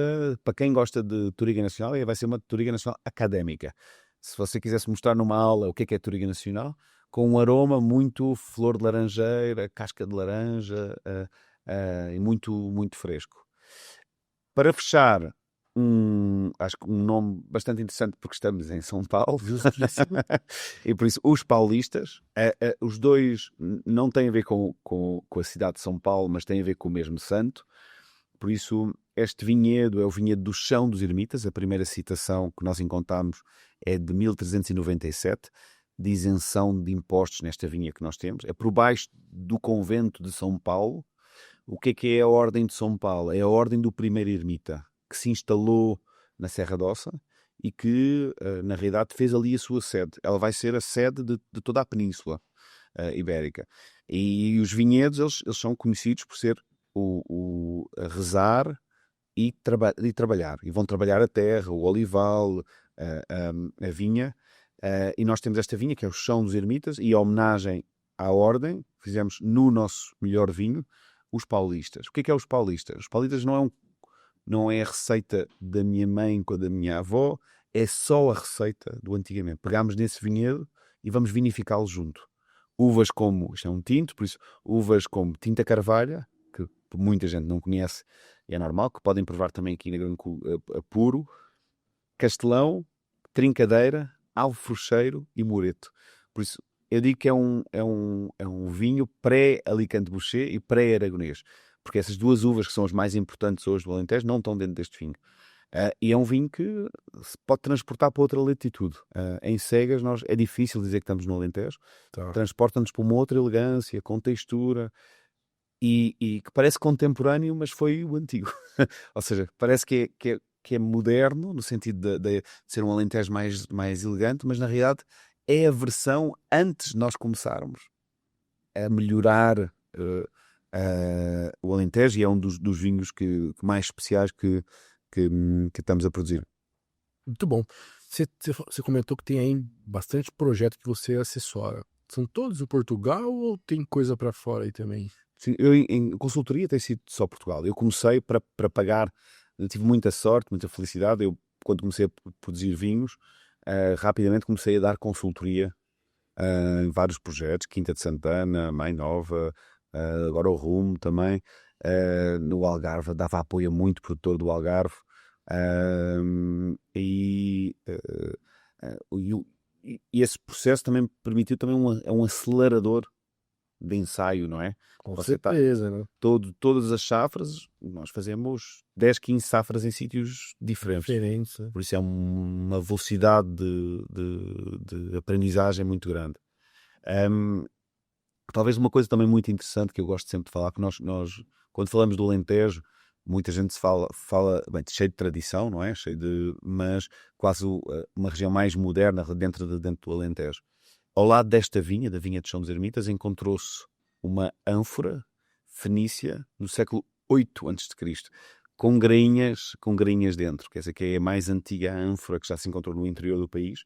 para quem gosta de Touriga Nacional, vai ser uma Touriga Nacional académica. Se você quisesse mostrar numa aula o que é Touriga Nacional, com um aroma muito flor de laranjeira, casca de laranja e muito, muito fresco. Para fechar, acho que um nome bastante interessante porque estamos em São Paulo. Justíssimo. E por isso, os paulistas, os dois não têm a ver com a cidade de São Paulo, mas têm a ver com o mesmo santo. Por isso, este vinhedo é o vinhedo do Chão dos Ermitas. A primeira citação que nós encontramos é de 1397, de isenção de impostos nesta vinha que nós temos. É por baixo do convento de São Paulo. O que é a Ordem de São Paulo? É a Ordem do primeiro ermita, que se instalou na Serra d'Ossa e que, na realidade, fez ali a sua sede. Ela vai ser a sede de toda a Península Ibérica. E os vinhedos, eles são conhecidos por ser a rezar e trabalhar. E vão trabalhar a terra, o olival, a vinha. E nós temos esta vinha, que é o Chão dos Ermitas, e a homenagem à Ordem, fizemos no nosso melhor vinho, os paulistas. O que é os paulistas? Os paulistas não é a receita da minha mãe com a da minha avó, é só a receita do antigamente. Pegámos nesse vinhedo e vamos vinificá-lo junto. Uvas como, isto é um tinto, por isso, uvas como Tinta Carvalha, que muita gente não conhece e é normal, que podem provar também aqui na Grande a puro, Castelão, Trincadeira, Alfrocheiro e Moreto. Por isso, eu digo que é um vinho pré-Alicante Bouschet e pré-Aragonês, porque essas duas uvas que são as mais importantes hoje do Alentejo não estão dentro deste vinho. E é um vinho que se pode transportar para outra latitude. Em cegas, é difícil dizer que estamos no Alentejo. Tá. Transporta-nos para uma outra elegância, com textura, e que parece contemporâneo, mas foi o antigo. Ou seja, parece que é moderno, no sentido de ser um Alentejo mais elegante, mas na realidade é a versão antes de nós começarmos a melhorar o Alentejo, e é um dos vinhos mais especiais que estamos a produzir. Muito bom. Você comentou que tem aí bastante projeto que você assessora. São todos em Portugal ou tem coisa para fora aí também? Sim, eu em consultoria tem sido só Portugal. Eu comecei para pagar, eu tive muita sorte, muita felicidade. Eu, quando comecei a produzir vinhos, rapidamente comecei a dar consultoria em vários projetos, Quinta de Santana, Mãe Nova, agora o Rumo também. No Algarve, dava apoio a muito produtor do Algarve. E esse processo também permitiu também um acelerador de ensaio, não é? Com Você certeza, né? Todas as safras, nós fazemos 10, 15 safras em sítios diferentes. Diferentes, né? Por isso é uma velocidade de aprendizagem muito grande. Talvez uma coisa também muito interessante que eu gosto sempre de falar, que nós quando falamos do Alentejo, muita gente se fala bem, cheio de tradição, não é? Mas quase uma região mais moderna dentro do Alentejo. Ao lado desta vinha, da vinha de Chão dos Ermitas, encontrou-se uma ânfora fenícia do século VIII a.C. com grainhas dentro, quer dizer, que é a mais antiga ânfora que já se encontrou no interior do país,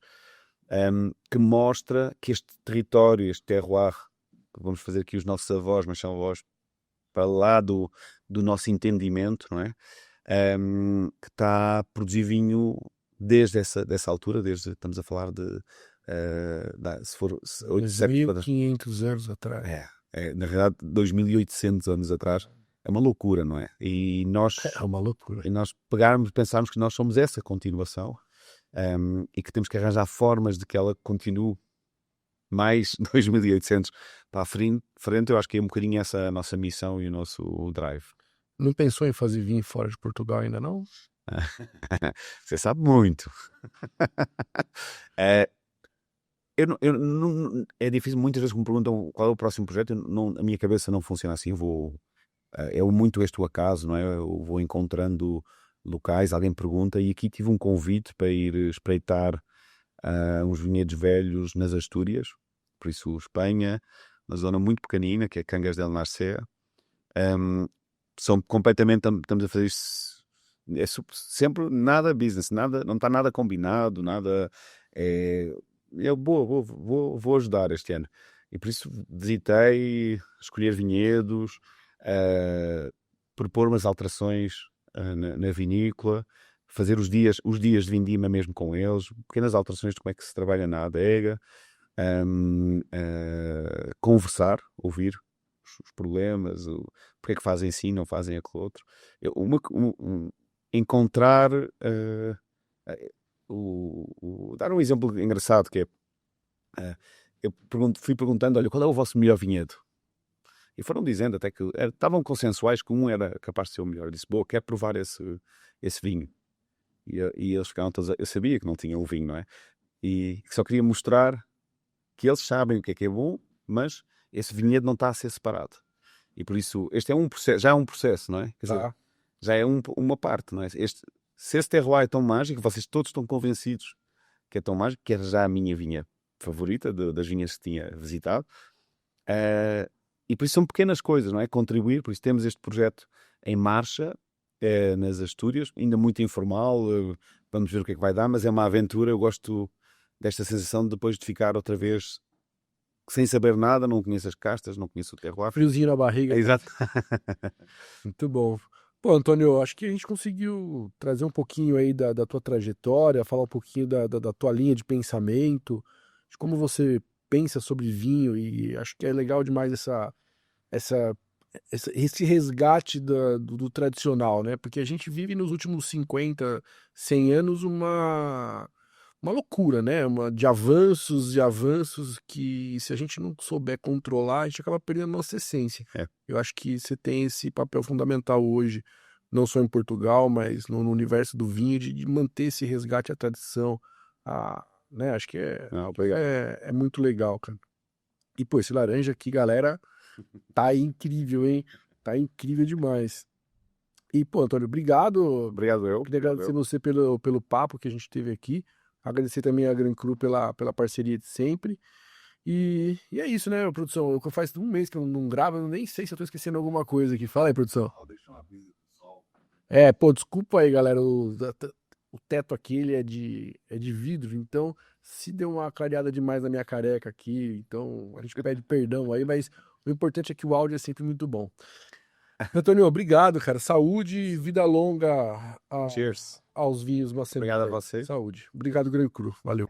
que mostra que este território, este terroir, vamos fazer aqui os nossos avós, mas são avós para lá do nosso entendimento, não é? Que está a produzir vinho desde dessa altura, estamos a falar de, se for 8 séculos, 2.500 anos atrás. na realidade 2.800 anos atrás. É uma loucura, não é? E nós, É uma loucura. E nós pensarmos que nós somos essa continuação, e que temos que arranjar formas de que ela continue mais 2.800 para a frente, eu acho que é um bocadinho essa a nossa missão e o nosso drive. Não pensou em fazer vinho fora de Portugal ainda não? Você sabe muito. É difícil, muitas vezes me perguntam qual é o próximo projeto, a minha cabeça não funciona assim, é muito este o acaso, não é? Eu vou encontrando locais, alguém pergunta, e aqui tive um convite para ir espreitar uns vinhedos velhos nas Astúrias, por isso Espanha, uma zona muito pequenina, que é Cangas del Narcea. São completamente, estamos a fazer isto, sempre nada business, nada, não está nada combinado, nada, eu vou ajudar este ano. E por isso visitei, escolher vinhedos, propor umas alterações na vinícola, fazer os dias de vindima mesmo com eles, pequenas alterações de como é que se trabalha na adega, conversar, ouvir os problemas, porque é que fazem assim, não fazem aquilo outro. Encontrar, dar um exemplo engraçado, que é, eu fui perguntando, olha, qual é o vosso melhor vinhedo? E foram dizendo até que estavam consensuais que um era capaz de ser o melhor. Eu disse, boa, quero provar esse vinho. E eles ficaram todos, eu sabia que não tinham o vinho, não é? E só queria mostrar que eles sabem o que é bom, mas esse vinhedo não está a ser separado. E por isso, este é um processo, já é um processo, não é? Quer dizer, já é uma parte, não é? Se esse terroir é tão mágico, vocês todos estão convencidos que é tão mágico, que era já a minha vinha favorita, das vinhas que tinha visitado. E por isso são pequenas coisas, não é? Contribuir, por isso temos este projeto em marcha, nas Astúrias, ainda muito informal, vamos ver o que é que vai dar, mas é uma aventura. Eu gosto desta sensação de depois de ficar outra vez sem saber nada, não conheço as castas, não conheço o terroir. Friozinho na barriga. Exato. Muito bom. Pô, Antônio, acho que a gente conseguiu trazer um pouquinho aí da tua trajetória, falar um pouquinho da tua linha de pensamento, de como você pensa sobre vinho, e acho que é legal demais esse resgate do tradicional, né? Porque a gente vive nos últimos 50, 100 anos uma loucura, né? De avanços que, se a gente não souber controlar, a gente acaba perdendo a nossa essência. Eu acho que você tem esse papel fundamental hoje, não só em Portugal, mas no universo do vinho, de manter esse resgate à tradição, né? Acho que é muito legal, cara. E, pô, esse laranja aqui, galera, tá incrível, hein? Tá incrível demais. E, pô, Antônio, obrigado. Obrigado eu. Queria agradecer você pelo papo que a gente teve aqui. Agradecer também a Gran Cru pela parceria de sempre. E é isso, né, produção? Faz um mês que eu não gravo, eu nem sei se eu tô esquecendo alguma coisa aqui. Fala aí, produção. Deixa uma brisa do sol. Pô, desculpa aí, galera. O teto aqui ele é de vidro, então se deu uma clareada demais na minha careca aqui, então a gente pede perdão aí, mas o importante é que o áudio é sempre muito bom. Antônio, obrigado, cara. Saúde e vida longa Cheers. aos vinhos Macedônia. Obrigado a você. Saúde. Obrigado, Gran Cru. Valeu.